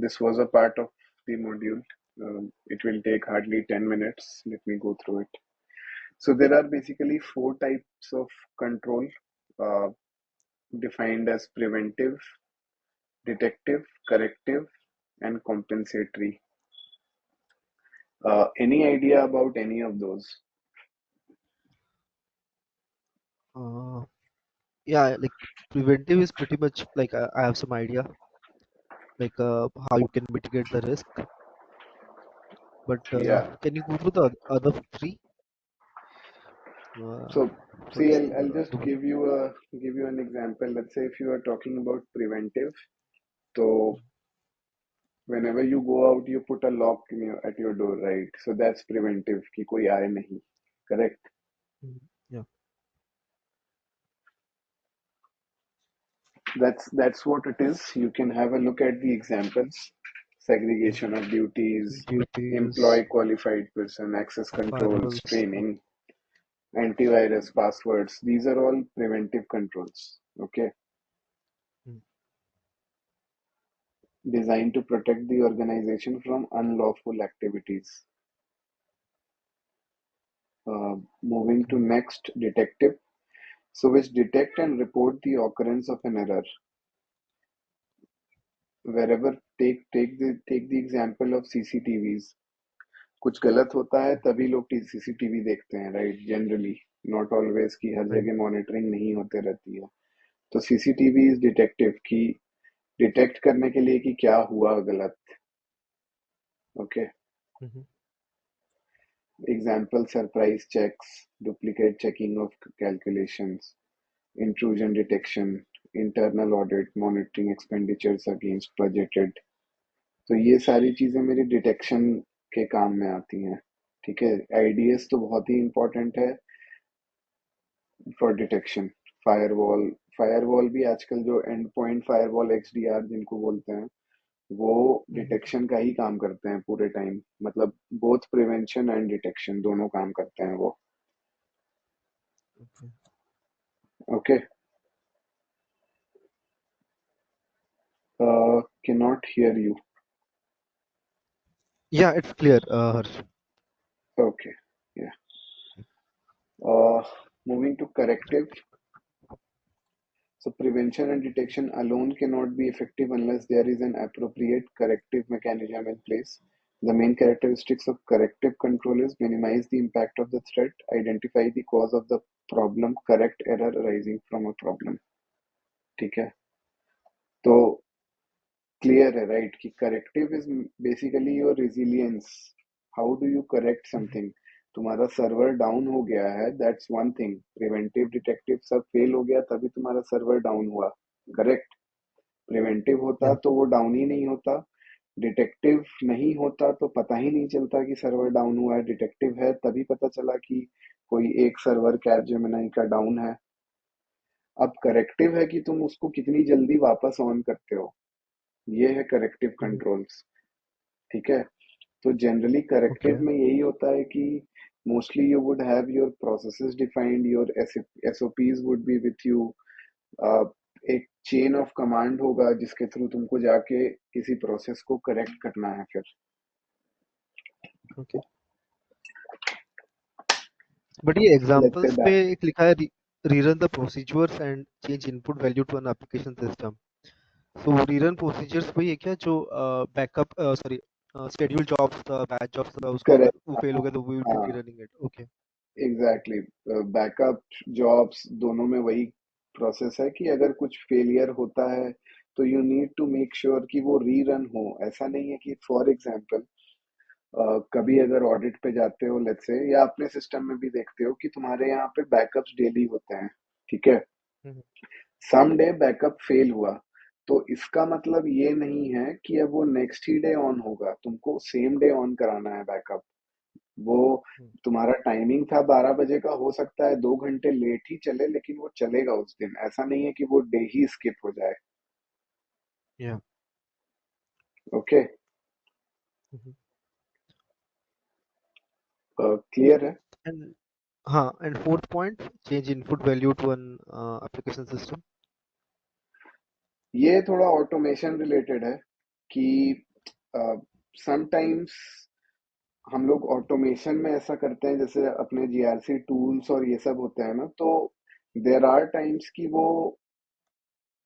this was a part of the module. It will take hardly 10 minutes. Let me go through it. So there are basically four types of control uh, defined as preventive, detective, corrective, and compensatory. Any idea about any of those? Uh, yeah, like preventive is pretty much like I have some idea, like how you can mitigate the risk. But Yeah. can you go through the other three? So see, What's I'll the just other one? give you an example. Let's say if you are talking about preventive, so whenever you go out, you put a lock at your door, right? So that's preventive कि कोई आए नहीं, correct? Yeah. That's what it is. You can have a look at the examples: segregation of duties, Duties, employ qualified person, access controls, firewalls. training, antivirus, passwords. These are all preventive controls. Okay, Mm, designed to protect the organization from unlawful activities. Moving to Okay. next, detective. So which detect and report the occurrence of an error wherever. Take the example of CCTVs. कुछ गलत होता है तभी लोग CCTV देखते हैं, right? Generally, not always कि हर Right. जगह मॉनिटरिंग नहीं होते रहती है. तो सीसीटीवी इज डिटेक्टिव की डिटेक्ट करने के लिए कि क्या हुआ गलत. Okay. Mm-hmm. Example: surprise checks, duplicate checking of calculations, intrusion detection, internal audit, monitoring expenditures against budgeted. तो ये सारी चीजें मेरी डिटेक्शन के काम में आती हैं. ठीक है. आईडीएस तो बहुत ही इंपॉर्टेंट है फॉर डिटेक्शन. फायरवॉल, फायरवॉल भी आजकल जो एंड पॉइंट फायरवॉल एक्सडीआर जिनको बोलते हैं, वो Mm-hmm. डिटेक्शन का ही काम करते हैं पूरे टाइम. मतलब बोथ प्रिवेंशन एंड डिटेक्शन दोनों काम करते हैं वो. Okay. Okay. Can not hear you. Yeah, it's clear, Harsh. Okay. Yeah. Moving to corrective. So prevention and detection alone cannot be effective unless there is an appropriate corrective mechanism in place. The main characteristics of corrective control is minimize the impact of the threat, identify the cause of the problem, correct error arising from a problem. ठीक है. तो clear है, right, कि corrective is basically your resilience. How do you correct Mm-hmm. Something. तुम्हारा server down हो गया है, that's one thing. Preventive detective सब फेल हो गया तभी तुम्हारा सर्वर डाउन हुआ, करेक्ट. प्रिवेंटिव होता Yeah. तो वो डाउन ही नहीं होता. डिटेक्टिव नहीं होता तो पता ही नहीं चलता कि सर्वर डाउन हुआ है. डिटेक्टिव है तभी पता चला कि कोई एक सर्वर कैपजेमिनी का डाउन है. अब करेक्टिव है कि तुम उसको कितनी जल्दी वापस ऑन करते हो. ये है करेक्टिव Mm-hmm. कंट्रोल्स. ठीक है. तो जनरली Okay. करेक्टिव में यही होता है कि mostly you would have your processes defined, your SOPs would be with you. एक चेन ऑफ कमांड होगा जिसके थ्रू तुमको जाके किसी प्रोसेस को करेक्ट करना है फिर. Okay. But ये लेट्स से examples पे एक लिखा है rerun the procedures and change input value to an application system. So rerun procedures वही है क्या जो backup sorry schedule jobs था, batch jobs था, उसको अगर वो करेक्ट. fail हो गया तो we will be हाँ, rerunning it. Okay. Exactly. Backup jobs दोनों में वही प्रोसेस है कि अगर कुछ फेलियर होता है तो you need to make sure कि वो रीरन हो. ऐसा नहीं है कि फॉर एग्जांपल कभी अगर ऑडिट पे जाते हो लेट्स से, या अपने सिस्टम में भी देखते हो कि तुम्हारे यहाँ पे बैकअप्स डेली होते हैं. ठीक है. Mhm. Some day backup fail हुआ तो इसका मतलब ये नहीं है कि अब वो नेक्स्ट ही डे ऑन होगा. तुमको सेम डे ऑन कराना है बैकअप. वो Mm. तुम्हारा टाइमिंग था 12 बजे का, हो सकता है 2 घंटे लेट ही चले लेकिन वो चलेगा उस दिन. ऐसा नहीं है कि वो डे ही स्किप हो जाए. Yeah. ओके. Mhm. क्लियर है. And and fourth point, change input value to an application system. ये थोड़ा ऑटोमेशन रिलेटेड है कि समटाइम्स हम लोग ऑटोमेशन में ऐसा करते हैं, जैसे अपने जीआरसी टूल्स और ये सब होते हैं ना, तो देर आर टाइम्स कि वो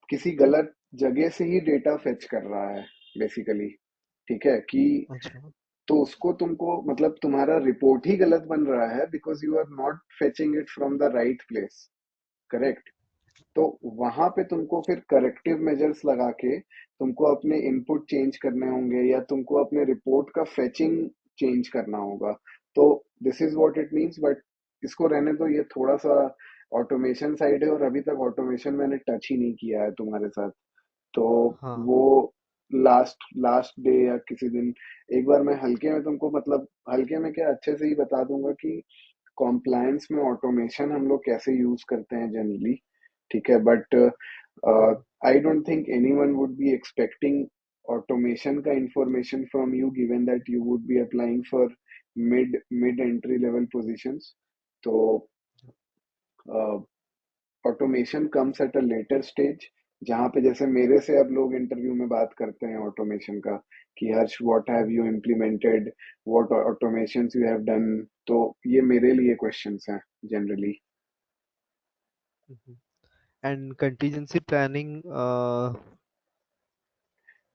किसी गलत जगह से ही डेटा फेच कर रहा है बेसिकली। ठीक है कि अच्छा। तो उसको तुमको मतलब तुम्हारा रिपोर्ट ही गलत बन रहा है because you are not fetching it from the right place. Correct. तो वहां पे तुमको फिर करेक्टिव मेजर्स लगा के तुमको अपने इनपुट चेंज करने होंगे या तुमको अपने रिपोर्ट का फेचिंग चेंज करना होगा। तो this is what it means, but इसको रहने दो, ये थोड़ा सा ऑटोमेशन साइड है और अभी तक ऑटोमेशन मैंने टच ही नहीं किया है तुम्हारे साथ। तो हाँ। वो लास्ट लास्ट डे या किसी दिन एक बार मैं हल्के में तुमको, मतलब हल्के में क्या, अच्छे से ही बता दूंगा कि कॉम्प्लायंस में ऑटोमेशन हम लोग कैसे यूज करते हैं जनरली। ठीक है, but hmm, I don't think anyone would be expecting automation का information from you given that you would be applying for mid entry level positions. तो automation comes at a later stage, जहाँ पे जैसे मेरे से अब लोग इंटरव्यू में बात करते हैं ऑटोमेशन का कि Harsh what have you implemented, what automations you have done. तो ये मेरे लिए क्वेश्चंस हैं generally. And contingency planning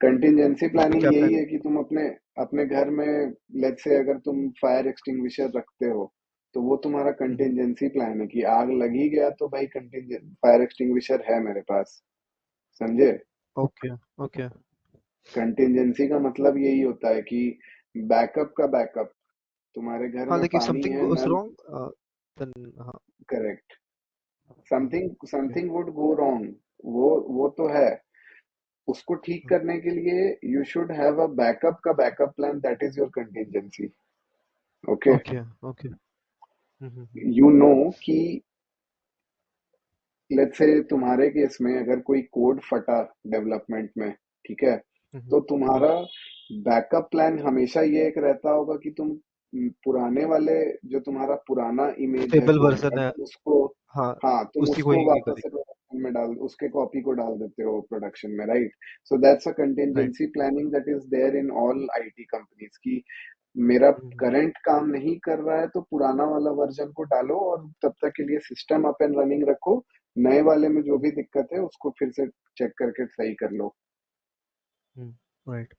contingency planning क्या यही प्लान? है कि तुम अपने अपने घर में, लेट्स से अगर तुम फायर एक्सटिंग्विशर रखते हो, तो वो तुम्हारा कंटिजेंसी प्लान है कि आग लगी गया तो भाई कंटिजेंट फायर एक्सटिंग्विशर है मेरे पास। समझे? ओके। ओके। कंटिजेंसी का मतलब यही होता है कि बैकअप का बैकअप। तुम्हारे घर हाँ, में लेकिन पानी समथिंग है, गोस नल। Wrong then. हाँ। Correct. Hmm, something okay. Something would go wrong, वो तो है। उसको ठीक करने के लिए you should have a backup का backup plan, that is your contingency. Okay. Okay. Okay. You know कि लेट्स से तुम्हारे केस में अगर कोई कोड फटा डेवलपमेंट में, ठीक है, तो तुम्हारा बैकअप प्लान हमेशा ये एक रहता होगा कि तुम पुराने वाले, जो तुम्हारा पुराना इमेज है स्टेबल कोड का, वर्जन है। तुम उसको, हाँ, हाँ तुम उसी को उसको ही वापस करें। से प्रोडक्शन में डाल, उसके कॉपी को डाल देते हो प्रोडक्शन में, right? So that's a right. Contingency planning that is there in all IT companies की मेरा करंट काम नहीं कर रहा है तो पुराना वाला वर्जन को डालो और तब तक के लिए सिस्टम अप एंड रनिंग रखो। नए वाले में जो भी दिक्कत है उसको फिर से चेक करके सही कर लो। Right.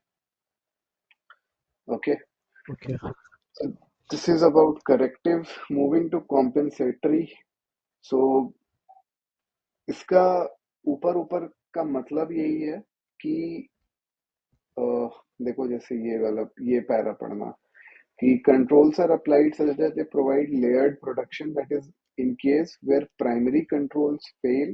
Okay. Okay. So this is about corrective. Moving to compensatory. So इसका ऊपर ऊपर का मतलब यही है कि अ, देखो जैसे ये वाला, ये पैरा पढ़ना कि controls are applied such that they provide layered protection, that is in case where primary controls fail,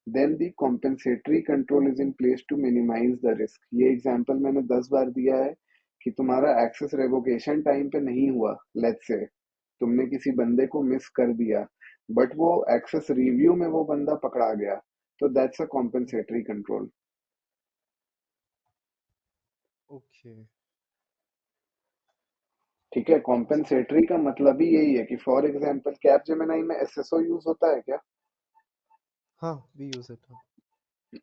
then the compensatory control is in place to minimize the risk। ये एग्जांपल मैंने 10 बार दिया है कि तुम्हारा एक्सेस रेवोकेशन टाइम पे नहीं हुआ, let's say तुमने किसी बंदे को मिस कर दिया, बट वो एक्सेस रिव्यू में वो बंदा पकड़ा गया, तो that's a compensatory control. Okay. ठीक है, कॉम्पेंसेटरी का मतलब ही यही है कि फॉर एग्जांपल कैप जेमिनाई में एसएसओ यूज होता है क्या? हाँ, वी यूज इट।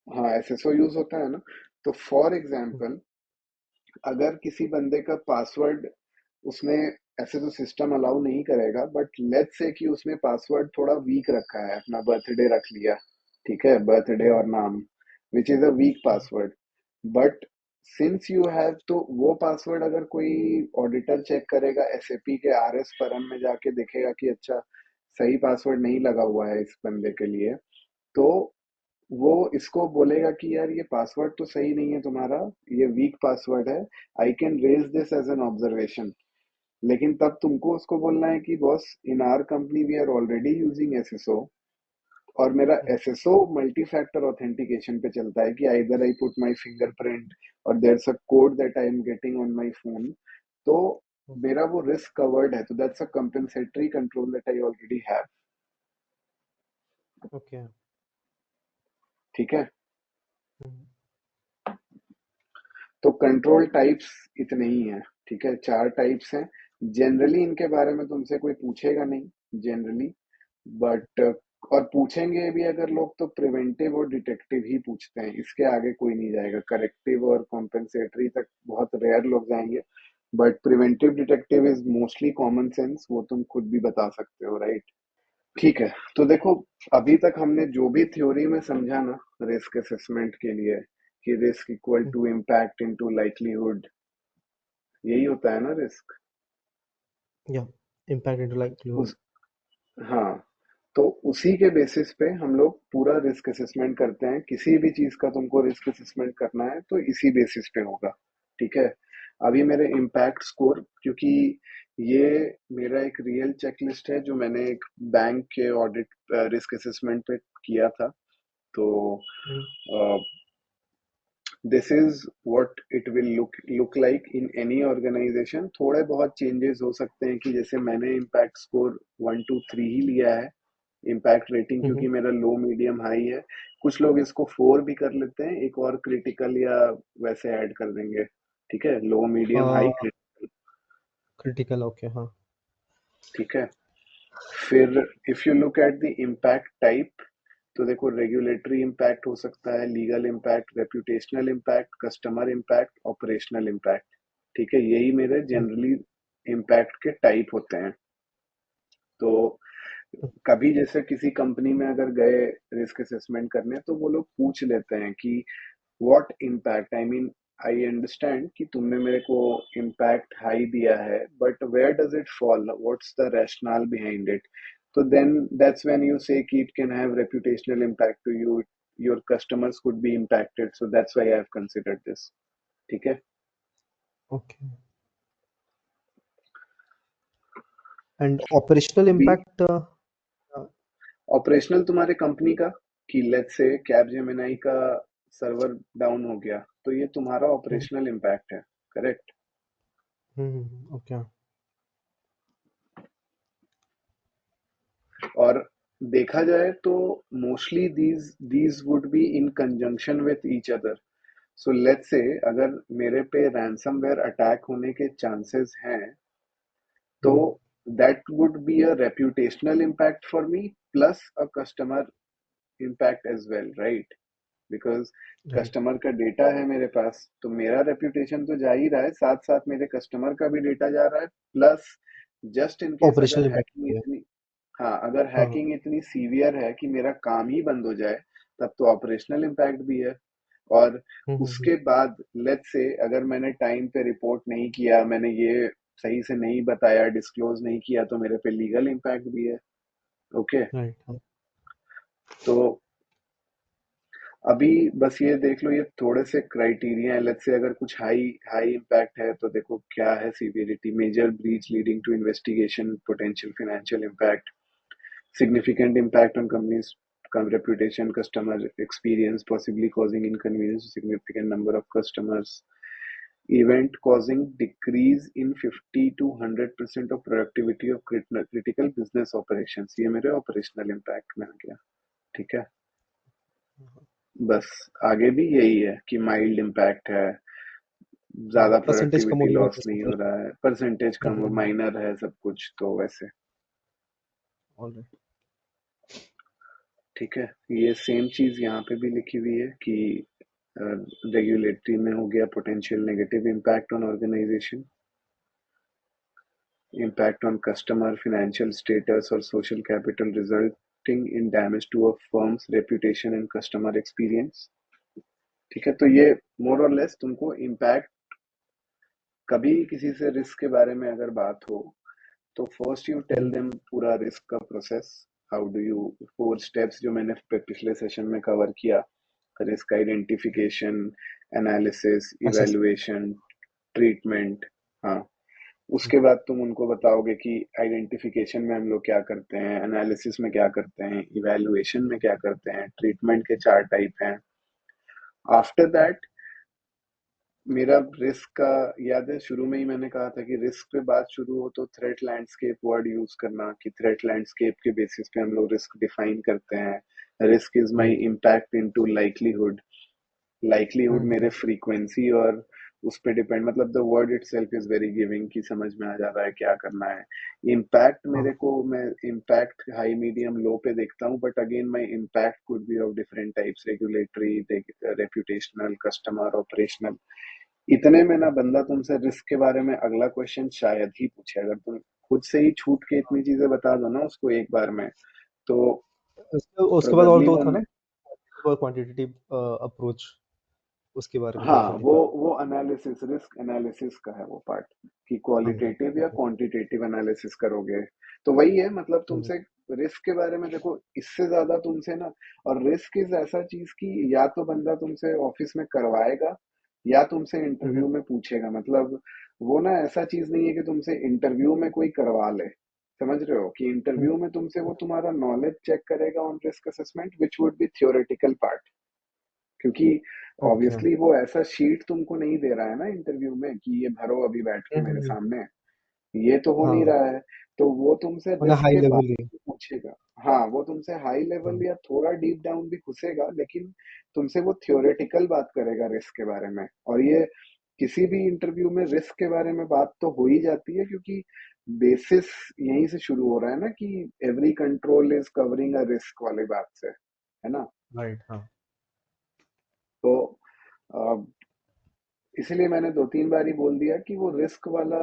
हाँ एसएसओ यूज होता है ना। तो फॉर एग्जांपल अगर किसी बंदे का पासवर्ड उसने, ऐसे तो सिस्टम अलाउ नहीं करेगा, बट लेट्स से कि उसने पासवर्ड थोड़ा वीक रखा है, अपना बर्थडे रख लिया, ठीक है, बर्थडे और नाम, which is a week password. But since you have, तो वो पासवर्ड अगर कोई ऑडिटर चेक करेगा एसएपी के आरएस परम में जाके देखेगा कि अच्छा सही पासवर्ड नहीं लगा हुआ है इस बंदे के लिए, तो वो इसको बोलेगा कि यार ये पासवर्ड तो सही नहीं है तुम्हारा, ये वीक पासवर्ड है, I can raise this as an observation. लेकिन तब तुमको उसको बोलना है कि boss in our company we are already using SSO, और मेरा एसएसओ मल्टी फैक्टर ऑथेंटिकेशन पे चलता है कि either I put my fingerprint और there a code that I am getting on my phone. तो मेरा वो रिस्क कवर्ड है, तो that's a compensatory control that I already have. Okay. ठीक है। तो कंट्रोल टाइप्स इतने ही हैं। ठीक है, 4 टाइप्स हैं। जनरली इनके बारे में तुमसे कोई पूछेगा नहीं जनरली, बट और पूछेंगे भी अगर लोग तो प्रिवेंटिव और डिटेक्टिव ही पूछते हैं, इसके आगे कोई नहीं जाएगा। करेक्टिव और कॉम्पेंसेटरी तक बहुत रेयर लोग जाएंगे, but preventive detective is mostly common sense, वो तुम खुद भी बता सकते हो, राइट? ठीक है, तो देखो, अभी तक हमने जो भी थ्योरी में समझा ना रिस्क असेसमेंट के लिए, कि risk equal to impact into likelihood, यही होता है ना रिस्क। या इम्पैक्ट इनटू लाइवलीहुड। उस हाँ, तो उसी के बेसिस पे हम लोग पूरा रिस्क असेसमेंट करते हैं। किसी भी चीज का तुमको रिस्क असेसमेंट करना है तो इसी बेसिस पे होगा। ठीक है, अभी मेरे इम्पैक्ट स्कोर, क्योंकि ये मेरा एक रियल चेकलिस्ट है जो मैंने एक बैंक के ऑडिट रिस्क असेसमेंट पे किया था। तो this is what it will look like in any organisation. थोड़े बहुत चेंजेस हो सकते हैं, कि जैसे मैंने इम्पैक्ट स्कोर 1 2 3 ही लिया है, इम्पैक्ट रेटिंग, क्योंकि मेरा लो मीडियम हाई है। कुछ लोग इसको 4 भी कर लेते हैं, एक और क्रिटिकल या वैसे ऐड कर देंगे। ठीक है, low medium high critical. Critical, okay, हाँ। ठीक है, फिर if you look at the impact type, तो देखो, रेगुलेटरी इम्पैक्ट हो सकता है, legal impact, reputational impact, customer impact, operational impact. ठीक है, यही मेरे जनरली इम्पैक्ट के टाइप होते हैं। तो कभी जैसे किसी कंपनी में अगर गए रिस्क असेसमेंट करने, तो वो लोग पूछ लेते हैं कि what impact, I mean, I understand कि तुमने मेरे को इम्पैक्ट हाई दिया है, but where does it fall, what's the rational behind it? तो then that's when you say कि it can have reputational impact to you, your customers could be impacted, so that's why I have considered this. ठीक है, okay. And operational अभी impact? Operational तुम्हारे company का, कि let's say cab Gemini का server down हो गया, तो ये तुम्हारा ऑपरेशनल इम्पैक्ट है, करेक्ट? ओके। और देखा जाए तो mostly these would be in conjunction with each other. So let's say अगर मेरे पे रैंसमवेयर अटैक होने के चांसेस हैं, तो that would be a reputational impact for me, plus a customer impact as well, right? Because right. Customer का data है मेरे पास, तो मेरा रेप्यूटेशन तो जा ही रहा है, साथ साथ मेरे कस्टमर का भी डेटा जा रहा है, प्लस जस्ट इन केस अगर ऑपरेशनल इम्पैक्ट हैकिंग भी है। इतनी, हाँ, अगर हाँ। हैकिंग इतनी सीवियर है कि मेरा काम ही बंद हो जाए, तब तो ऑपरेशनल इम्पैक्ट भी है। और उसके बाद लेट्स से अगर मैंने टाइम पे रिपोर्ट नहीं किया, मैंने ये सही से नहीं बताया, डिस्क्लोज नहीं किया, तो मेरे पे लीगल इम्पैक्ट भी है। ओके, राइट, हाँ। तो अभी बस ये देख लो, ये थोड़े से क्राइटेरिया है। लेट्स से अगर कुछ हाई हाई इम्पैक्ट है, तो देखो क्या है severity: major breach leading to investigation, potential financial impact, significant impact on company's reputation, customer experience, possibly causing inconvenience to significant number of customers, event causing decrease in 50 to 100% of productivity of critical business operations। ये मेरे operational impact में आ गया। ठीक है, बस आगे भी यही है कि माइल्ड इम्पैक्ट है, ज्यादा परसेंटेज कम हो प्रोडक्टिविटी गया लॉस बिजनेस नहीं हो ऑपरेशन। रहा है, परसेंटेज कम हो, माइनर है सब कुछ, तो वैसे। ऑलराइट। ठीक है, ये सेम चीज यहाँ पे भी लिखी हुई है कि रेगुलेटरी में हो गया potential negative impact on organisation, impact on customer financial status or social capital resulting in damage to a firm's reputation and customer experience। ठीक है, तो ये मोर और लेस तुमको इम्पैक्ट, कभी किसी से रिस्क के बारे में अगर बात हो, तो फर्स्ट यू टेल देम पूरा रिस्क का process, how do you, 4 steps जो मैंने पिछले सेशन में कवर किया: risk identification, analysis, assess. Evaluation, treatment. हाँ, उसके बाद तुम उनको बताओगे कि आइडेंटिफिकेशन में हम लोग क्या करते हैं, एनालिसिस में क्या करते हैं, इवैल्यूएशन में क्या करते हैं, ट्रीटमेंट के 4 टाइप हैं। आफ्टर दैट मेरा रिस्क का, याद है शुरू में ही मैंने कहा था कि रिस्क पे बात शुरू हो तो थ्रेट लैंडस्केप वर्ड यूज करना, कि थ्रेट लैंडस्केप के बेसिस पे हम लोग रिस्क डिफाइन करते हैं। Risk is my right. Impact into likelihood, likelihood मेरे फ्रीक्वेंसी और उस पे डिपेंड, मतलब the word itself is very giving कि समझ में आ जा रहा है क्या करना है। इम्पैक्ट हाँ मेरे को, मैं इम्पैक्ट हाई मीडियम लो पे देखता हूँ, but again my impact could be of different types, regulatory, reputational, customer, operational. इतने में ना बंदा तुमसे रिस्क के बारे में अगला क्वेश्चन शायद ही पूछे, अगर तुम खुद से ही छूट के इतनी चीजें बता दो ना उसको एक बार में, तो उसके बाद और प्रोबेबली दो वो, था ना, क्वांटिटेटिव अप्रोच, उसके बारे में हाँ, थोड़ा सा वो दिखा। वो एनालिसिस, रिस्क एनालिसिस का है वो पार्ट, कि हाँ क्वालिटेटिव या हाँ क्वांटिटेटिव एनालिसिस करोगे। तो वही है, मतलब हाँ तुमसे रिस्क के बारे में देखो, इससे ज्यादा तुमसे ना, और रिस्क इज ऐसा चीज की या तो बंदा तुमसे ऑफिस में करवाएगा या तुमसे हम्म इंटरव्यू में पूछेगा, मतलब वो ना ऐसा चीज नहीं है कि तुमसे इंटरव्यू में कोई करवा ले। समझ रहे हो कि हम्म, इंटरव्यू में तुमसे वो तुम्हारा नॉलेज चेक करेगा on risk assessment, which would be theoretical part, क्योंकि ओके। ऑब्वियसली वो ऐसा शीट तुमको नहीं दे रहा है ना इंटरव्यू में कि ये भरो अभी बैठ के मेरे हम्म, सामने, ये तो हो नहीं हाँ, रहा है। तो वो तुमसे मतलब रिस्क हाई के लेवल बारे ही। में पूछेगा। हाँ, वो तुमसे हाई लेवल हाँ या थोड़ा डीप डाउन भी घुसेगा, लेकिन तुमसे वो थियोरेटिकल बात करेगा रिस्क के बारे में। और ये किसी भी इंटरव्यू में रिस्क के बारे में बात तो हो ही जाती है, क्योंकि बेसिस यहीं से शुरू हो रहा है ना, कि every control is covering a risk वाली बात से, है ना। राइट हाँ। तो इसीलिए मैंने दो तीन बार ही बोल दिया कि वो रिस्क वाला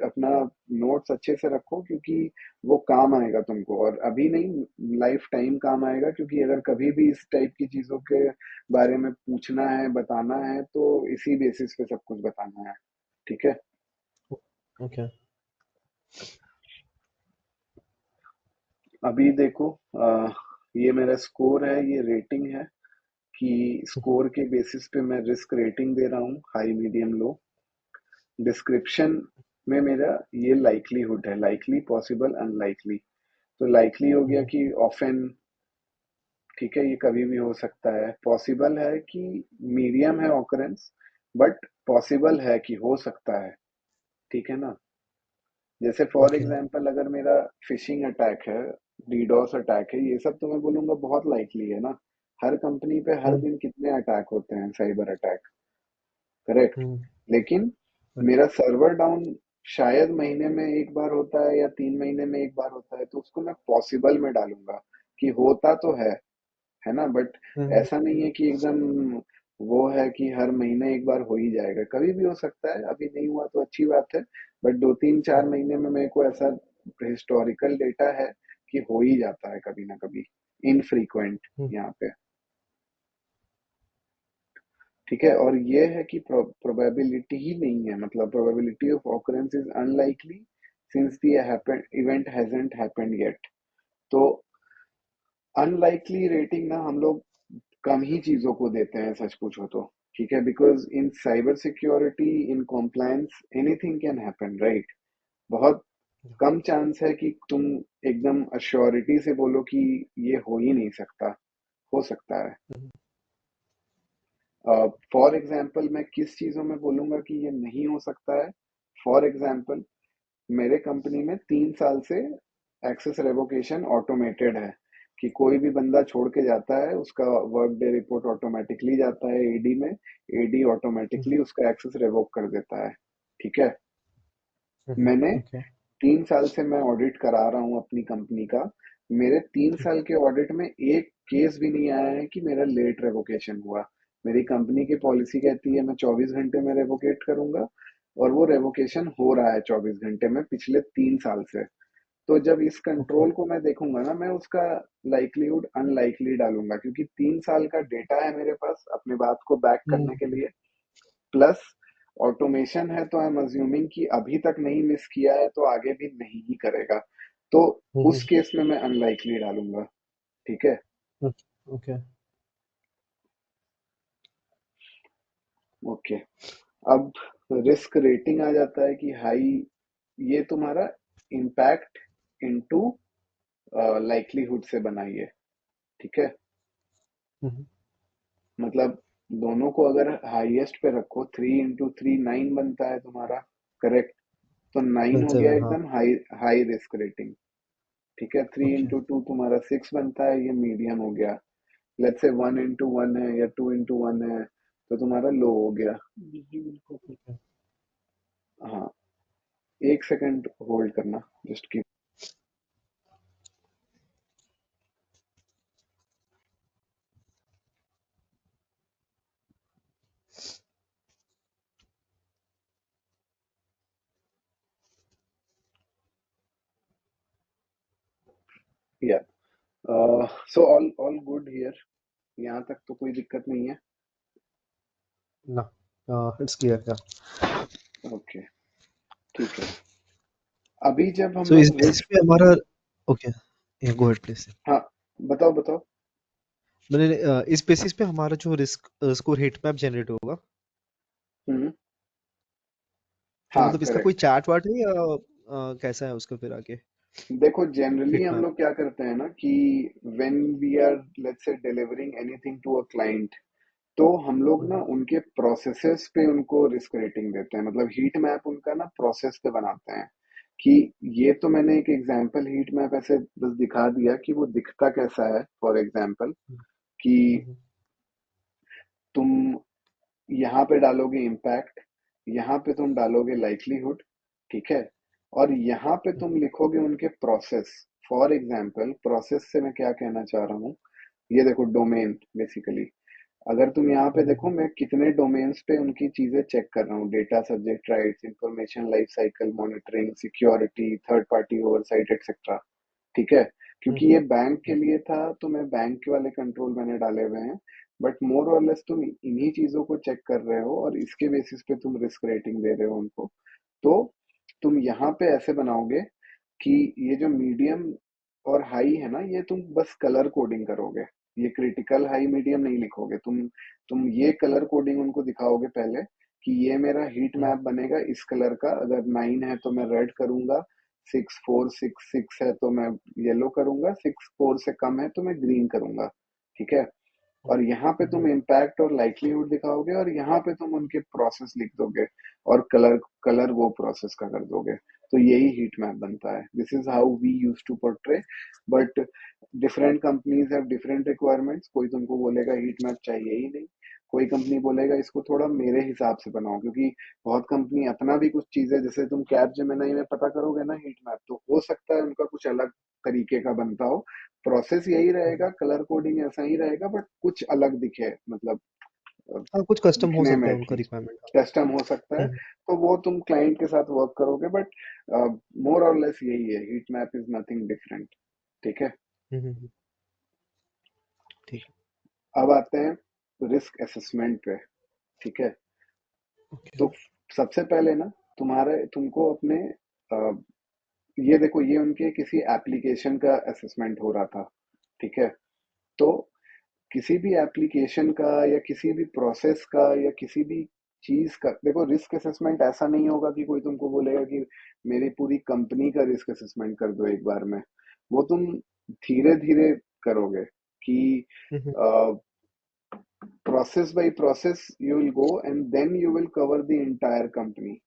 अपना नोट्स अच्छे से रखो, क्योंकि वो काम आएगा तुमको, और अभी नहीं, लाइफ टाइम काम आएगा, क्योंकि अगर कभी भी इस टाइप की चीजों के बारे में पूछना है, बताना है, तो इसी बेसिस पे सब कुछ बताना है। ठीक है। ओके। अभी देखो, ये मेरा स्कोर है, ये रेटिंग है, कि स्कोर के बेसिस पे मैं रिस्क रेटिंग दे रहा हूँ, हाई, मीडियम, लो। डिस्क्रिप्शन में मेरा ये लाइकलीहुड है, लाइकली, पॉसिबल, अनलाइकली। तो लाइकली हो गया कि ऑफन, ठीक है, ये कभी भी हो सकता है। पॉसिबल है कि मीडियम है ऑकरेंस, बट पॉसिबल है कि हो सकता है, ठीक है ना। जैसे फॉर ओके। एग्जांपल अगर मेरा फिशिंग अटैक है, डीडोस अटैक है, ये सब तो मैं बोलूंगा बहुत लाइकली है ना। हर कंपनी पे हर हम्म दिन कितने अटैक होते हैं, साइबर अटैक, करेक्ट। हम्म, लेकिन मेरा सर्वर डाउन शायद महीने में एक बार होता है या 3 महीने में एक बार होता है, तो उसको मैं पॉसिबल में डालूंगा, कि होता तो है ना, बट हम्म, ऐसा नहीं है कि एकदम वो है कि हर महीने एक बार हो ही जाएगा, कभी भी हो सकता है। अभी नहीं हुआ तो अच्छी बात है, बट 2 3 4 महीने में मेरे को ऐसा हिस्टोरिकल डेटा है कि हो ही जाता है कभी ना कभी, इनफ्रीक्वेंट हम्म, यहाँ पे। ठीक है, और ये है कि प्रोबेबिलिटी ही नहीं है, मतलब probability of occurrence is unlikely since the event hasn't happened yet. तो अनलाइकली रेटिंग ना हम लोग कम ही चीजों को देते हैं, सच पूछो तो। ठीक है, because in cyber security, in compliance, anything can happen, right. बहुत कम चांस है कि तुम एकदम अश्योरिटी से बोलो कि ये हो ही नहीं सकता, हो सकता है। फॉर एग्जाम्पल मैं किस चीजों में बोलूंगा कि ये नहीं हो सकता है। फॉर एग्जाम्पल मेरे कंपनी में 3 साल से एक्सेस रेवोकेशन ऑटोमेटेड है, कि कोई भी बंदा छोड़ के जाता है, उसका वर्क डे रिपोर्ट ऑटोमेटिकली जाता है एडी में, एडी ऑटोमेटिकली उसका एक्सेस रेवोक कर देता है। ठीक है। मैंने ओके। 3 साल से मैं ऑडिट करा रहा हूँ अपनी कंपनी का, मेरे 3 साल के ऑडिट में एक केस भी नहीं आया है कि मेरा लेट रेवोकेशन हुआ। मेरी कंपनी की पॉलिसी कहती है मैं 24 घंटे में रेवोकेट करूंगा, और वो रेवोकेशन हो रहा है 24 घंटे में पिछले 3 साल से। तो जब इस ओके। कंट्रोल को मैं देखूंगा ना, मैं उसका लाइकलीहुड अनलाइकली डालूंगा, क्योंकि 3 साल का डेटा है मेरे पास अपने बात को बैक करने के हम्म लिए। प्लस ऑटोमेशन है, तो आई एम अज्यूमिंग कि अभी तक नहीं मिस किया है तो आगे भी नहीं ही करेगा। तो हम्म, उस केस में मैं अनलाइकली डालूंगा। ठीक है। ओके। ओके। अब रिस्क रेटिंग आ जाता है कि हाई, ये तुम्हारा इम्पैक्ट इनटू लाइकलीहुड से बनाइए। ठीक है, हम्म, मतलब दोनों को अगर हाईएस्ट पे रखो, 3 × 3 9 बनता है तुम्हारा, करेक्ट। तो 9 हो गया 7 हाँ। एकदम हाई, हाई रिस्क रेटिंग। ठीक है, थ्री ओके। इंटू टू तुम्हारा 6 बनता है, ये मीडियम हो गया। लेट्स से 1 × 1 है या 2 × 1 है, तो तुम्हारा लो हो गया। बिजली बिल को ठीक है। हाँ, 1 सेकंड होल्ड करना, जस्ट कीप। या so all all good here, यहाँ तक तो कोई दिक्कत नहीं है। ना, इट्स क्लियर या। ओके, ठीक है। अभी जब हम सो इस लोग बेसिस रिस्क, पे हमारा, ओके, गो अहेड प्लीज। हाँ बताओ बताओ। मैंने इस बेसिस पे हमारा जो risk score heat map generate होगा, हम्म। तो हाँ मतलब इसका कोई करेक्ट। चार्ट वार्ट है या कैसा है उसका फिर आगे देखो जनरली हीट हम मैप? लोग क्या करते हैं ना कि when we are let's say delivering anything to a client, तो हम लोग ना हम्म उनके प्रोसेसेस पे उनको रिस्क रेटिंग देते हैं, मतलब हीट मैप उनका ना प्रोसेस पे बनाते हैं। कि ये तो मैंने एक एग्जांपल हीट मैप ऐसे बस दिखा दिया कि वो दिखता कैसा है, फॉर एग्जांपल कि हम्म तुम यहाँ पे डालोगे इम्पैक्ट, यहाँ पे तुम डालोगे लाइक्लीहुड, ठीक है, और यहाँ पे तुम लिखोगे उनके प्रोसेस। फॉर एग्जांपल प्रोसेस से मैं क्या कहना चाह रहा हूँ, ये देखो डोमेन बेसिकली। अगर तुम यहाँ पे देखो, हम्म मैं कितने डोमेन्स पे उनकी चीजें चेक कर रहा हूँ, data, subject rights, information life cycle monitoring, security, third party oversight etcetera, ठीक है। क्योंकि ये बैंक के लिए था तो मैं बैंक के वाले कंट्रोल मैंने डाले हुए हैं, बट मोर और लेस तुम इन्हीं चीजों को चेक कर रहे हो और इसके बेसिस पे तुम रिस्क रेटिंग दे रहे हो उनको। तो तुम यहाँ पे ऐसे बनाओगे कि ये जो मीडियम और हाई है ना, ये तुम बस कलर कोडिंग करोगे, ये क्रिटिकल हाई मीडियम नहीं लिखोगे तुम ये कलर कोडिंग उनको दिखाओगे पहले कि ये मेरा हीट मैप बनेगा इस कलर का, अगर 9 है तो मैं रेड करूंगा, 6 4 6 6 है तो मैं येलो करूंगा, 6 4 से कम है तो मैं ग्रीन करूंगा, ठीक है। और यहाँ पे तुम इम्पैक्ट और लाइक्लीहुड दिखाओगे और यहाँ पे तुम उनके प्रोसेस लिख दोगे और कलर कलर वो प्रोसेस का कर दोगे। तो यही हीट मैप बनता है, this is how we use to portray. But different companies have different requirements, कोई तुमको बोलेगा हीट मैप चाहिए ही नहीं, कोई कंपनी बोलेगा इसको थोड़ा मेरे हिसाब से बनाओ, क्योंकि बहुत कंपनी अपना भी कुछ चीजें, जैसे तुम कैप जेमिनी में पता करोगे ना हीट मैप, तो हो सकता है उनका कुछ अलग तरीके का बनता हो, प्रोसेस यही रहेगा, कलर कोडिंग ऐसा ही रहेगा, बट कुछ अलग दिखे, मतलब अ, हाँ, कुछ कस्टम हो दिखने में सकता है उनका एटलीस्ट रिक्वायरमेंट। कस्टम हो सकता है। हम्म तो वो तुम क्लाइंट के साथ वर्क करोगे, बट मोर और लेस यही है, heat map is nothing different, ठीक है। हम्म, ठीक है। अब आते हैं रिस्क असेसमेंट पे, ठीक है। ओके। तो सबसे पहले ना तुमको अपने अ, ये देखो, ये उनके किसी एप्लीकेशन का असेसमेंट हो रहा था, ठीक है। तो किसी भी एप्लीकेशन का या किसी भी प्रोसेस का या किसी भी चीज का, देखो रिस्क असेसमेंट ऐसा नहीं होगा कि कोई तुमको बोलेगा कि मेरी पूरी कंपनी का रिस्क असेसमेंट कर दो एक बार में। वो तुम धीरे धीरे करोगे कि hmm process by process you will go and then you will cover the entire company.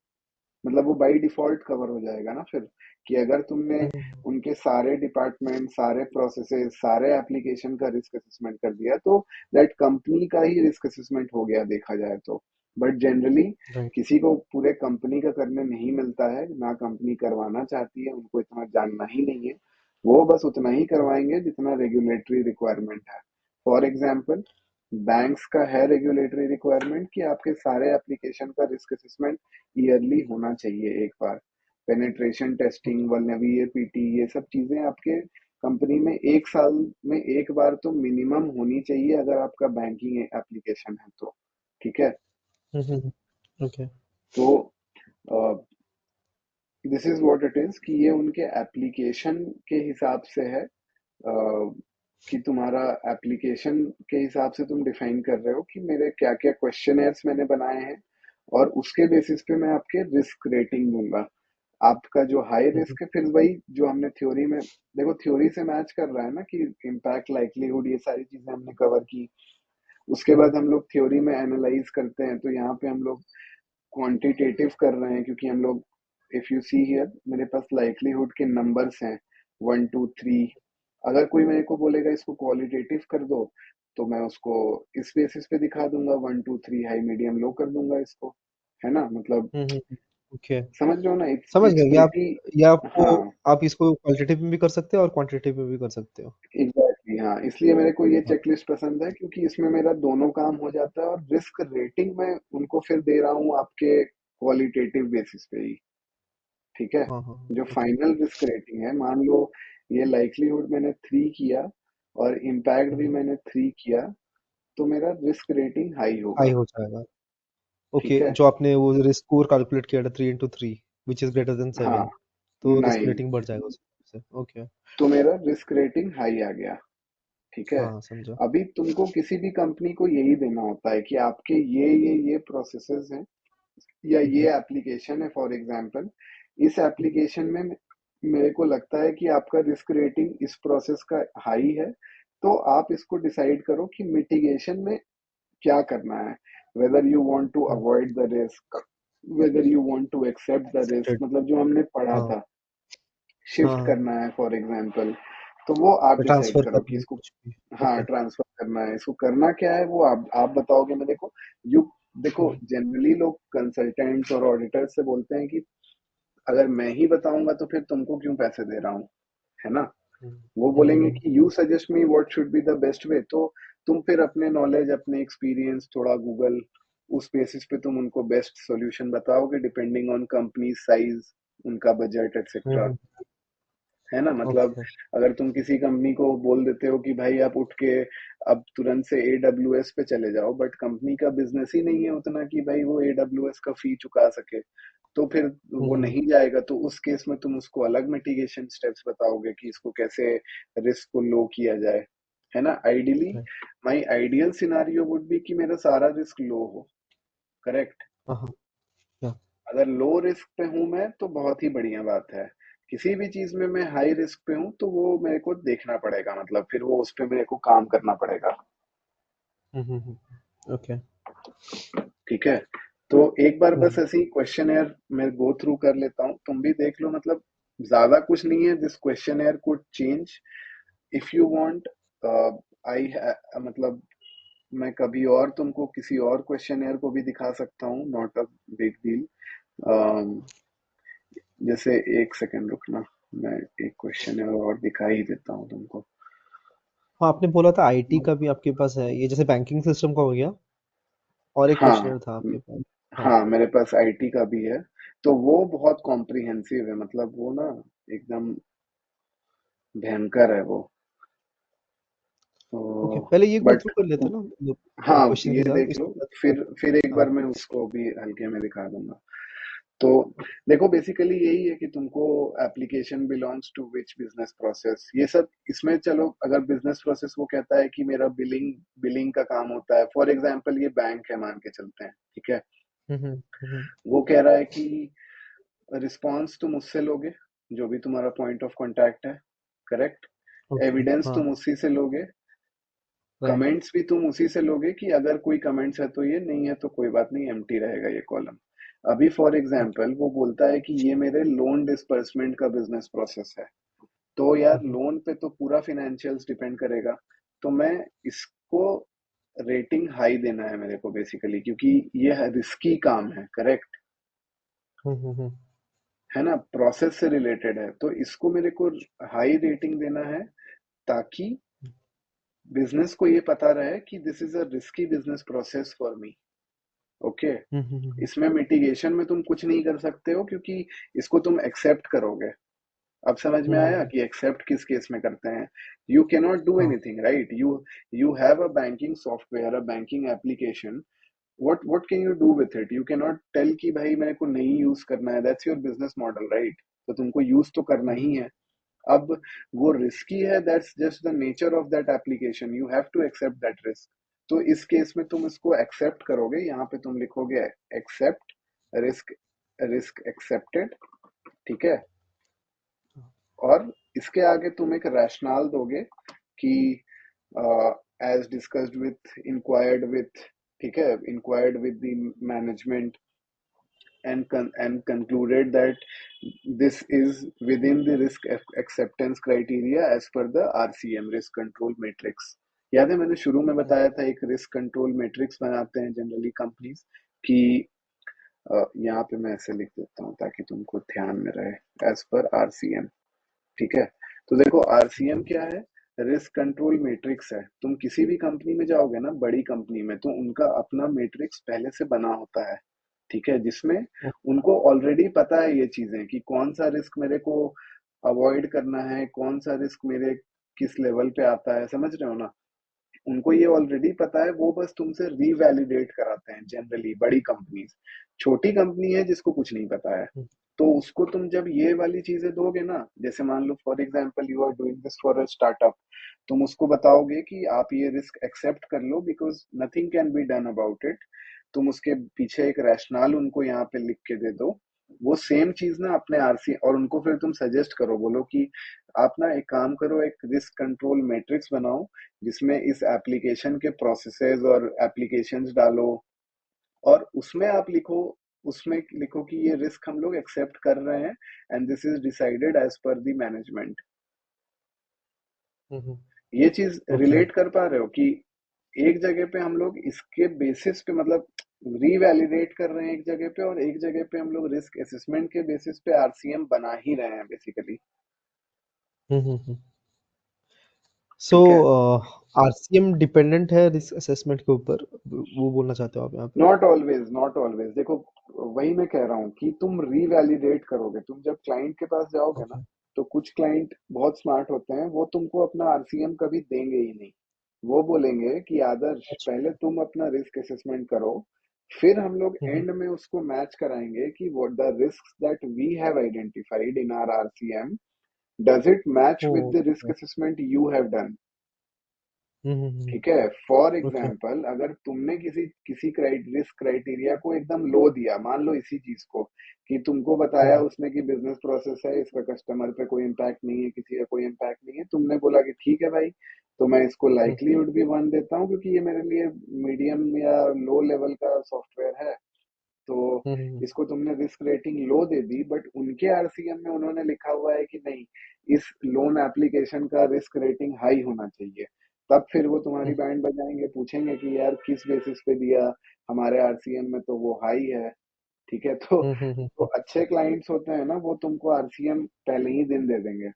मतलब वो बाय डिफॉल्ट कवर हो जाएगा ना फिर, कि अगर तुमने हम्म उनके सारे डिपार्टमेंट, सारे प्रोसेसेस, सारे एप्लीकेशन का रिस्क असेसमेंट कर दिया, तो दैट कंपनी का ही रिस्क असेसमेंट हो गया देखा जाए तो। But generally right. किसी को पूरे कंपनी का करने नहीं मिलता है ना, कंपनी करवाना चाहती है, उनको इतना जानना ही नहीं है। वो बस उतना ही करवाएंगे जितना रेगुलेटरी रिक्वायरमेंट है। फॉर एग्जाम्पल बैंक्स का है रेगुलेटरी रिक्वायरमेंट कि आपके सारे एप्लीकेशन का रिस्क असेसमेंट ईयरली होना चाहिए एक बार। पेनिट्रेशन टेस्टिंग, वल्नरेबिलिटी, ये सब चीजें आपके कंपनी में 1 साल में एक बार तो मिनिमम होनी चाहिए अगर आपका बैंकिंग एप्लीकेशन है तो, ठीक है। ओके। तो this is what it is कि ये उनके एप्लीकेशन के हिसाब से है, कि तुम्हारा एप्लीकेशन के हिसाब से तुम डिफाइन कर रहे हो कि मेरे क्या क्या क्वेश्चनर्स मैंने बनाए हैं, और उसके बेसिस पे मैं आपके रिस्क रेटिंग दूंगा। आपका जो हाई रिस्क है, फिर वही जो हमने थ्योरी में, देखो थ्योरी से मैच कर रहा है ना कि इम्पैक्ट, लाइक्लीहुड, ये सारी चीजें हमने कवर की। उसके बाद हम लोग थ्योरी में एनालाइज करते हैं, तो यहाँ पे हम लोग क्वांटिटेटिव कर रहे हैं, क्योंकि हम लोग, इफ यू सी हियर मेरे पास लाइक्लीहुड के नंबर्स हैं 1 2 3। अगर कोई मेरे को बोलेगा इसको क्वालिटेटिव कर दो, तो मैं उसको इस बेसिस पे दिखा दूंगा, 1 2 3 हाई मीडियम लो कर दूंगा इसको, है ना, मतलब ओके, समझ रहे हो ना, समझ इट्स गया। प्रिटी। ये आपको, हाँ आप इसको क्वालिटेटिव में भी कर सकते हो और क्वांटिटेटिव में भी कर सकते हो। एग्जैक्टली, हाँ इसलिए मेरे को ये हाँ चेकलिस्ट पसंद है, क्योंकि इसमें मेरा दोनों काम हो जाता है, और रिस्क रेटिंग मैं उनको फिर दे रहा हूँ आपके क्वालिटेटिव बेसिस पे ही, ठीक है। हाँ हाँ। जो ओके। फाइनल रिस्क रेटिंग है, मान लो ये लाइक्लीहुड मैंने 3 किया और इम्पैक्ट भी मैंने 3 किया, तो मेरा रिस्क रेटिंग हाई हाई होगा, हो जाएगा। ओके, ठीक है। जो आपने वो रिस्क स्कोर कैलकुलेट किया था 3 into 3 which is greater than हाँ 7, तो रिस्क 9, रेटिंग बढ़ जाएगा उससे। ओके। तो मेरा रिस्क रेटिंग हाई आ गया, ठीक है। हाँ समझा। अभी तुमको किसी भी कंपनी को यही देना होता है कि आपके ये प्रोसेसेस हैं या हम्म, ये एप्लीकेशन है, फॉर एग्जांपल इस एप्लीकेशन में मेरे को लगता है कि आपका रिस्क रेटिंग इस प्रोसेस का हाई है, तो आप इसको डिसाइड करो कि मिटिगेशन में क्या करना है, whether you want to avoid the risk, whether you want to accept the risk, accepted. मतलब जो हमने पढ़ा हाँ था, शिफ्ट हाँ। करना है फॉर एग्जांपल, तो वो आप डिसाइड ट्रांसफर करो कि करना है इसको, कुछ भी। हाँ ओके। ट्रांसफर करना है, इसको करना क्या है वो आप बताओगे। मैं देखो, यू देखो जनरली लोग कंसल्टेंट्स और ऑडिटर्स से बोलते हैं कि अगर मैं ही बताऊंगा तो फिर तुमको क्यों पैसे दे रहा हूँ, है ना। वो बोलेंगे कि you suggest me what should be the best way, तो तुम फिर अपने नॉलेज, अपने एक्सपीरियंस, थोड़ा गूगल, उस बेसिस पे तुम उनको बेस्ट सॉल्यूशन बताओगे, डिपेंडिंग ऑन कंपनी साइज, उनका बजट एक्सेट्रा, है ना। मतलब ओके। अगर तुम किसी कंपनी को बोल देते हो कि भाई आप उठ के अब तुरंत से AWS पे चले जाओ, बट कंपनी का बिजनेस ही नहीं है उतना कि भाई वो AWS का फी चुका सके, तो फिर वो नहीं जाएगा, तो उस केस में तुम उसको अलग मिटिगेशन स्टेप्स बताओगे कि इसको कैसे रिस्क को लो किया जाए, है ना। Ideally my ideal scenario would be कि मेरा सारा रिस्क लो हो, करेक्ट। हाँ हाँ। अगर लो रिस्क पे हूं मैं तो बहुत ही बढ़िया बात है। किसी भी चीज में मैं हाई रिस्क पे हूं तो वो मेरे को देखना पड़ेगा, मतलब फिर वो उस पे मेरे को काम करना पड़ेगा, ओके। ठीक है। तो एक बार बस ऐसे ही क्वेश्चन मैं गो थ्रू कर लेता हूँ, तुम भी देख लो, मतलब ज्यादा कुछ नहीं है, this question could change if you want. I मतलब मैं कभी और तुमको किसी और क्वेश्चन को भी दिखा सकता हूँ, नॉट अ बिग डील। जैसे एक सेकंड रुकना, मैं एक क्वेश्चन और दिखा ही देता हूँ तुमको। हाँ, आपने बोला था आईटी का भी आपके पास है, ये जैसे बैंकिंग सिस्टम का हो गया, और एक हाँ क्वेश्चनर था आपके पास। हाँ। हाँ मेरे पास आईटी का भी है, तो वो बहुत कॉम्प्रिहेंसिव है, मतलब वो ना एकदम भयंकर है वो, तो ओके, पहले ये गो बट थ्रू कर लेते हैं ना, मतलब हाँ क्वेश्चन ये के साथ, देख लो, इसके बाद फिर एक हाँ। बार मैं उसको भी हल्के में दिखा दूंगा। तो देखो बेसिकली यही है कि तुमको application belongs to which business process, ये सब इसमें, चलो अगर बिजनेस प्रोसेस वो कहता है कि मेरा बिलिंग बिलिंग का काम होता है, फॉर एग्जांपल ये बैंक है मान के चलते हैं, ठीक है। हम्म। वो कह रहा है कि रिस्पॉन्स तुम उससे लोगे जो भी तुम्हारा पॉइंट ऑफ कांटेक्ट है, करेक्ट। ओके। एविडेंस हाँ। तुम उसी से लोगे, राइट। कमेंट्स भी तुम उसी से लोगे कि अगर कोई कमेंट्स है तो ये, नहीं है तो कोई बात नहीं, एम्प्टी रहेगा ये कॉलम। अभी फॉर ओके। एग्जांपल वो बोलता है कि ये मेरे लोन डिसबर्समेंट का बिजनेस प्रोसेस है, तो यार लोन पे तो पूरा फाइनेंशियल्स डिपेंड करेगा, तो मैं इसको रेटिंग हाई देना है मेरे को बेसिकली, क्योंकि ये रिस्की काम है, करेक्ट, हम्म। है ना, प्रोसेस से रिलेटेड है, तो इसको मेरे को हाई रेटिंग देना है, ताकि बिजनेस को ये पता रहे कि this is a risky business process for me, okay. इसमें मिटिगेशन में तुम कुछ नहीं कर सकते हो, क्योंकि इसको तुम एक्सेप्ट करोगे। अब समझ में आया कि एक्सेप्ट किस केस में करते हैं। यू कैन नॉट डू हाँ। Anything, right. You have a banking software, a banking application, what can you do with it, you cannot tell कि भाई मेरे को नहीं यूज करना है, that's your business model, right। तो तुमको यूज तो करना ही है। अब वो रिस्की है, that's just the nature of that application, you have to accept that risk. तो इस केस में तुम इसको एक्सेप्ट करोगे, यहाँ पे तुम लिखोगे एक्सेप्ट रिस्क, रिस्क एक्सेप्टेड, ठीक है। और इसके आगे तुम एक रैशनल दोगे कि as discussed with inquired with, ठीक है, inquired with the management and concluded that this is within the risk acceptance criteria as per the RCM, risk control matrix, याद है मैंने शुरू में हम्म, बताया था एक रिस्क कंट्रोल मैट्रिक्स बनाते हैं जनरली कंपनीज कि यहाँ पे मैं ऐसे लिख देता हूँ ताकि तुमको ध्यान में रहे, एज पर आरसीएम। ठीक है, तो देखो आरसीएम क्या है, रिस्क कंट्रोल मैट्रिक्स है। तुम किसी भी कंपनी में जाओगे ना, बड़ी कंपनी में, तो उनका अपना मैट्रिक्स पहले से बना होता है। ठीक है, जिसमें उनको ऑलरेडी पता है ये चीजें कि कौन सा रिस्क मेरे को अवॉइड करना है, कौन सा रिस्क मेरे किस लेवल पे आता है, समझ रहे हो ना। उनको ये ऑलरेडी पता है, वो बस तुमसे रीवैलिडेट कराते हैं जनरली बड़ी कंपनीज। छोटी कंपनी है जिसको कुछ नहीं पता है, हम्म, तो उसको तुम जब ये वाली चीजें दोगे ना, जैसे मान लो for example you are doing this for a startup, तुम उसको बताओगे कि आप ये रिस्क एक्सेप्ट कर लो because nothing can be done about it. तुम उसके पीछे एक रैशनल उनको यहाँ पे लिख के दे दो। वो सेम चीज ना अपने आरसी, और उनको फिर तुम सजेस्ट करो, बोलो कि आप ना एक काम करो, एक रिस्क कंट्रोल मैट्रिक्स बनाओ जिसमें इस एप्लीकेशन के प्रोसेसेस और एप्लीकेशंस डालो, और उसमें आप लिखो, उसमें लिखो कि ये रिस्क हम लोग एक्सेप्ट कर रहे हैं and this is decided as per the management. Hmm, ये चीज ओके। रिलेट कर पा रहे हो कि एक जगह पे हम लोग इसके बेसिस पे मतलब रीवैलिडेट कर रहे हैं एक जगह पे, और एक जगह पे हम लोग रिस्क असेसमेंट के बेसिस पे आरसीएम बना ही रहे हैं बेसिकली। हम्म। सो ठीक है, आरसीएम डिपेंडेंट है रिस्क असेसमेंट के ऊपर, वो बोलना चाहते हो आप यहाँ पे? Not always, not always. देखो वही मैं कह रहा हूँ कि तुम रीवैलिडेट करोगे, तुम जब क्लाइंट के पास जाओगे ना, ओके। तो कुछ क्लाइंट बहुत स्मार्ट होते हैं, वो तुमको अपना आरसीएम कभी देंगे ही नहीं। वो बोलेंगे कि आदर्श अच्छा। पहले तुम अपना रिस्क असेसमेंट करो, फिर हम लोग हम्म, एंड में उसको मैच कराएंगे कि what the risk that we have identified in our RCM, does it match with the risk okay. Assessment you have done. Hmm, ठीक है, फॉर ओके। एग्जाम्पल अगर तुमने किसी किसी रिस्क क्राइटेरिया को एकदम लो दिया, मान लो इसी चीज को, कि तुमको बताया हम्म, उसने कि बिजनेस प्रोसेस है, इसका कस्टमर पे कोई इम्पैक्ट नहीं है, किसी का कोई इम्पैक्ट नहीं है, तुमने बोला कि ठीक है भाई, तो मैं इसको हम्म, लाइकलीहुड भी वन देता हूँ क्योंकि ये मेरे लिए मीडियम या लो लेवल का सॉफ्टवेयर है। तो हम्म, इसको तुमने risk rating low they the, but उनके आरसीएम में उन्होंने लिखा हुआ है कि नहीं, इस लोन एप्लीकेशन का रिस्क रेटिंग हाई होना चाहिए। तब फिर वो तुम्हारी हम्म, बैंड बजाएंगे, पूछेंगे कि यार किस बेसिस पे दिया, हमारे आरसीएम में तो वो हाई है। ठीक है, तो अच्छे क्लाइंट्स होते हैं ना, वो तुमको आरसीएम पहले ही दिन दे देंगे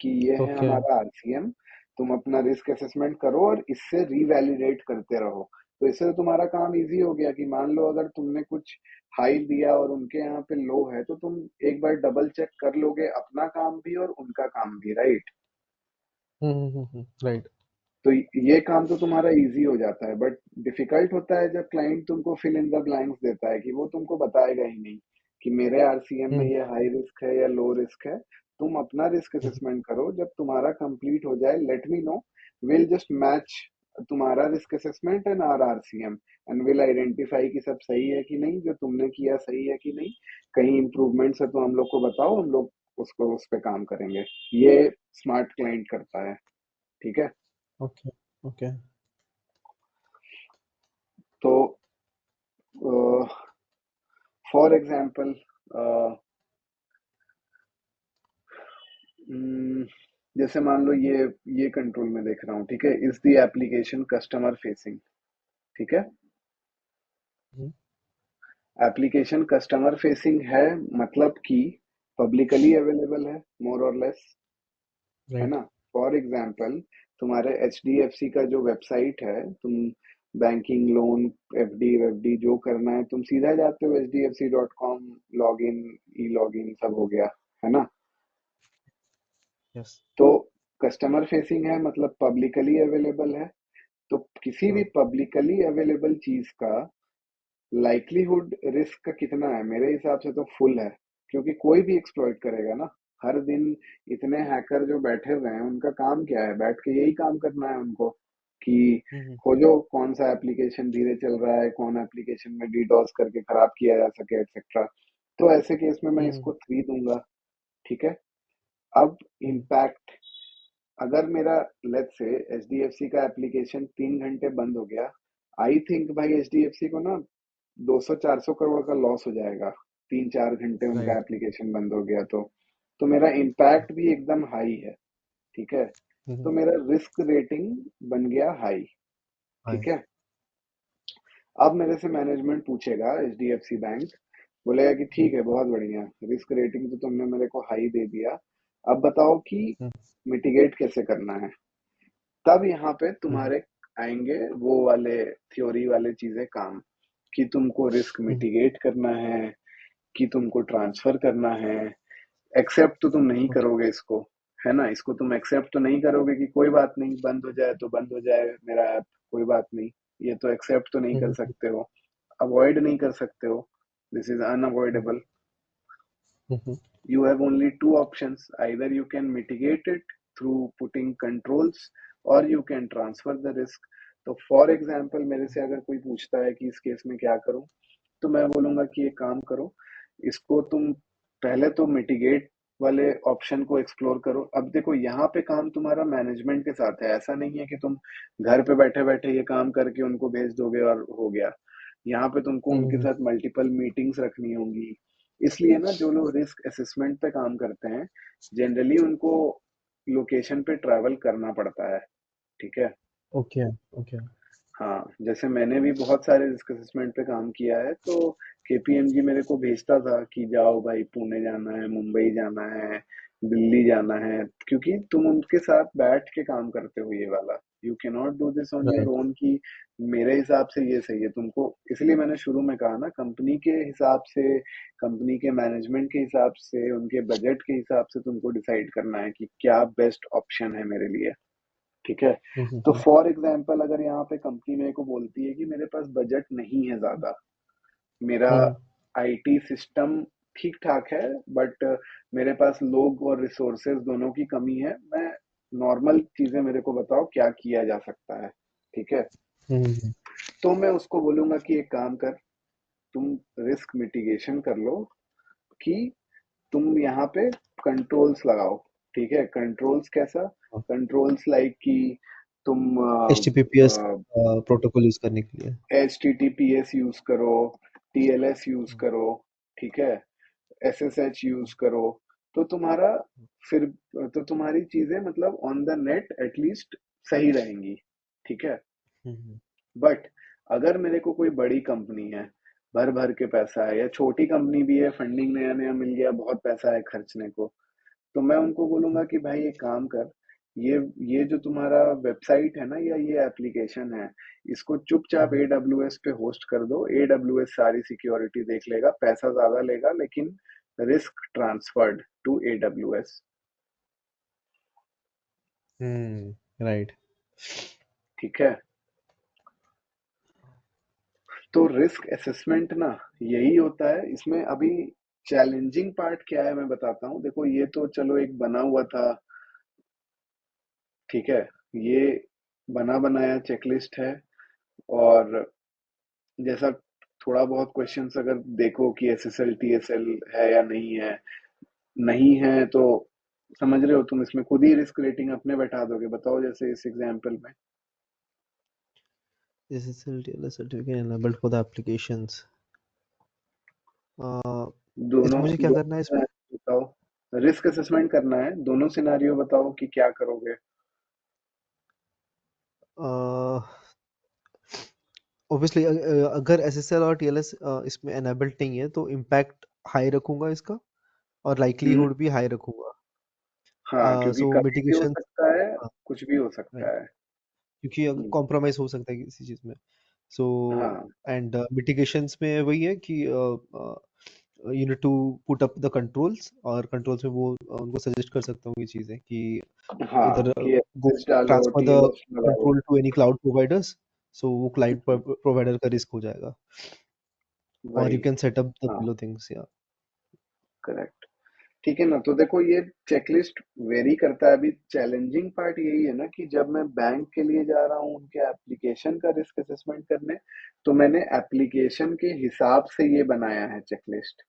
कि ये है ओके। हमारा आरसीएम, तुम अपना रिस्क असेसमेंट करो और इससे रीवैलिडेट करते रहो। तो इससे तो तुम्हारा काम इजी हो गया कि मान लो अगर तुमने कुछ हाई दिया और उनके यहाँ पे लो है, तो तुम एक बार डबल चेक कर लोगे अपना काम भी और उनका काम भी, राइट। राइट। तो ये काम तो तुम्हारा इजी हो जाता है, बट डिफिकल्ट होता है जब क्लाइंट तुमको फिल इन द ब्लैंक्स देता है कि वो तुमको बताएगा ही नहीं कि मेरे आरसीएम में हम्म, ये हाई रिस्क है या लो रिस्क है। तुम अपना रिस्क हम्म, असेसमेंट करो, जब तुम्हारा कंप्लीट हो जाए let me know, will just match तुम्हारा risk assessment and our RCM, and will identify कि सब सही है कि नहीं, जो तुमने किया सही है कि नहीं, कहीं इंप्रूवमेंट्स है तो हम लोग को बताओ, हम लोग उसको उस पर काम करेंगे। ये स्मार्ट क्लाइंट करता है। ठीक है, ओके। ओके। तो फॉर एग्जाम्पल जैसे मान लो ये कंट्रोल में देख रहा हूँ, ठीक है, is the application customer facing. ठीक है, हम्म, एप्लीकेशन कस्टमर फेसिंग है, मतलब कि पब्लिकली अवेलेबल है, मोर और लेस, है राइट। ना। फॉर एग्जाम्पल तुम्हारे एच डी एफ सी का जो वेबसाइट है, तुम बैंकिंग लोन एफ डी जो करना है, तुम सीधा जाते हो hdfc.com, log in, E log in सब हो गया, है ना। यस। तो कस्टमर फेसिंग है मतलब पब्लिकली अवेलेबल है। तो किसी भी हाँ। पब्लिकली अवेलेबल चीज का लाइक्लीहुड रिस्क का कितना है, मेरे हिसाब से तो फुल है, क्योंकि कोई भी एक्सप्लॉइट करेगा ना। हर दिन इतने हैकर जो बैठे हुए हैं, उनका काम क्या है, बैठ के यही काम करना है उनको कि हम्म, खोजो कौन सा एप्लीकेशन धीरे चल रहा है, कौन एप्लीकेशन में डीडॉस करके खराब किया जा सके, एक्सेट्रा। तो ऐसे केस में मैं हम्म, इसको 3 दूंगा। ठीक है, अब हम्म, इम्पैक्ट, अगर मेरा लेट्स से एचडीएफसी का एप्लीकेशन 3 घंटे बंद हो गया, आई थिंक भाई एचडीएफसी को ना 200-400 करोड़ का लॉस हो जाएगा, 3-4 घंटे उनका राइट। एप्लीकेशन बंद हो गया तो मेरा इम्पैक्ट भी एकदम हाई है। ठीक है, तो हम्म, मेरा रिस्क रेटिंग बन गया हाई। हाय। ठीक है। अब मेरे से मैनेजमेंट पूछेगा, एचडीएफसी बैंक बोलेगा कि हम्म, ठीक है, बहुत बढ़िया, रिस्क रेटिंग तो तुमने मेरे को हाई दे दिया, अब बताओ कि हम्म, मिटिगेट कैसे करना है। तब यहाँ पे हम्म, तुम्हारे आएंगे वो वाले थ्योरी वाले चीजें काम, कि तुमको रिस्क हम्म, मिटिगेट करना है, कि तुमको ट्रांसफर करना है। एक्सेप्ट तो तुम नहीं ओके। करोगे इसको, है ना, इसको तुम एक्सेप्ट तो नहीं करोगे कि कोई बात नहीं, बंद हो जाए तो बंद हो जाए मेरा ऐप, कोई बात नहीं। ये तो एक्सेप्ट तो नहीं कर हम्म, सकते हो, अवॉइड नहीं कर सकते हो, this is hmm, unavoidable. Hmm, You have only two options: either you can mitigate it through putting controls, or you can transfer the risk. तो फॉर एग्जाम्पल मेरे से अगर कोई पूछता है कि इस केस में क्या करूं, तो मैं बोलूंगा कि एक काम करो, इसको तुम पहले तो मिटिगेट वाले ऑप्शन को एक्सप्लोर करो। अब देखो यहाँ पे काम तुम्हारा मैनेजमेंट के साथ है, ऐसा नहीं है कि तुम घर पे बैठे बैठे ये काम करके उनको भेज दोगे और हो गया। यहाँ पे तुमको उनके हम्म, साथ मल्टीपल मीटिंग्स रखनी होंगी। इसलिए ना जो लोग रिस्क असेसमेंट पे काम करते हैं, जनरली उनको लोकेशन पे ट्रैवल करना पड़ता है। ठीक है। Okay, okay. हाँ, जैसे मैंने भी बहुत सारे रिस्क असेसमेंट पे काम किया है, तो केपीएमजी मेरे को भेजता था कि जाओ भाई, पुणे जाना है, मुंबई जाना है, दिल्ली जाना है, क्योंकि तुम उनके साथ बैठ के काम करते हो ये वाला। You can not do this on your right. Own कि मेरे हिसाब से ये सही है तुमको। इसलिए मैंने शुरू में कहा ना, कंपनी के हिसाब से, कंपनी के मैनेजमेंट के हिसाब से, उनके बजट के हिसाब से तुमको डिसाइड करना है कि क्या बेस्ट ऑप्शन है मेरे लिए। ठीक है। हम्म, तो फॉर एग्जाम्पल अगर यहाँ पे कंपनी मेरे को बोलती है कि मेरे पास बजट नहीं है ज्यादा, मेरा हम्म, आईटी सिस्टम ठीक ठाक है, बट मेरे पास लोग और रिसोर्सेज दोनों की कमी है, मैं नॉर्मल चीजें मेरे को बताओ क्या किया जा सकता है। ठीक है। हम्म, तो मैं उसको बोलूंगा कि एक काम कर, तुम रिस्क मिटिगेशन कर लो, कि तुम यहाँ पे कंट्रोल्स लगाओ। ठीक है, कंट्रोल्स कैसा? कंट्रोल्स लाइक कि तुम HTTPS प्रोटोकॉल यूज करने के लिए। H T T P S use करो, टीएलएस यूज करो। ठीक है, एस एस एच यूज करो। तो तुम्हारा फिर, तो तुम्हारी चीजें मतलब ऑन द नेट एटलीस्ट सही रहेंगी। ठीक है। हम्म, बट अगर मेरे को कोई बड़ी कंपनी है, भर भर के पैसा है, या छोटी कंपनी भी है, फंडिंग नया नया मिल गया, बहुत पैसा है खर्चने को, तो मैं उनको बोलूंगा कि भाई एक काम कर, ये जो तुम्हारा वेबसाइट है ना, या ये एप्लीकेशन है, इसको चुपचाप AWS पे होस्ट कर दो। AWS सारी सिक्योरिटी देख लेगा, पैसा ज्यादा लेगा, लेकिन risk transferred to AWS। Right. ठीक है। तो रिस्क असेसमेंट ना यही होता है इसमें। अभी चैलेंजिंग पार्ट क्या है मैं बताता हूँ। देखो ये तो चलो एक बना हुआ था, ठीक है, ये बना बनाया चेकलिस्ट है। और जैसा थोड़ा बहुत क्वेश्चंस अगर देखो कि SSL TSL है या नहीं है, नहीं है तो समझ रहे हो तुम, इसमें खुद ही रिस्क रेटिंग अपने बैठा दोगे। बताओ जैसे इस एग्जांपल में SSL TLS certificate enabled for the applications। दोनों इसमें मुझे क्या दोनों करना है इसमें? scenario बताओ, रिस्क असेसमेंट करना है, दोनों सिनारियो बताओ कि क्या करोगे। ऑब्वियसली अगर SSL और TLS इसमें enabled नहीं है तो इम्पैक्ट हाई रखूंगा इसका, और हम्म। लाइकलीहुड भी हाई रखूंगा। हाँ, क्योंकि सो कभी भी हो मिटिगेशन। सकता है, हाँ, कुछ भी हो राइट। सकता है। क्योंकि अगर हम्म, कॉम्प्रोमाइज हो सकता है किसी चीज में। सो हाँ एंड मिटिगेशंस में वही है कि you need to put up the controls, और कंट्रोल्स में वो उनको सजेस्ट कर सकता हूँ ये चीजें कि हाँ, इधर कि गो एसएस डालो, ट्रांसफर द टीएलएस लगाओ। Control to any cloud providers. So वो क्लाउड प्रोवाइडर का रिस्क हो जाएगा, और वही। You can set up the हाँ, बिलो थिंग्स या। करेक्ट। ठीक है ना, तो देखो ये चेकलिस्ट वेरी करता है। अभी चैलेंजिंग पार्ट यही है ना कि जब मैं बैंक के लिए जा रहा हूँ उनके एप्लीकेशन का रिस्क असेसमेंट करने, तो मैंने एप्लीकेशन के हिसाब से ये बनाया है चेकलिस्ट।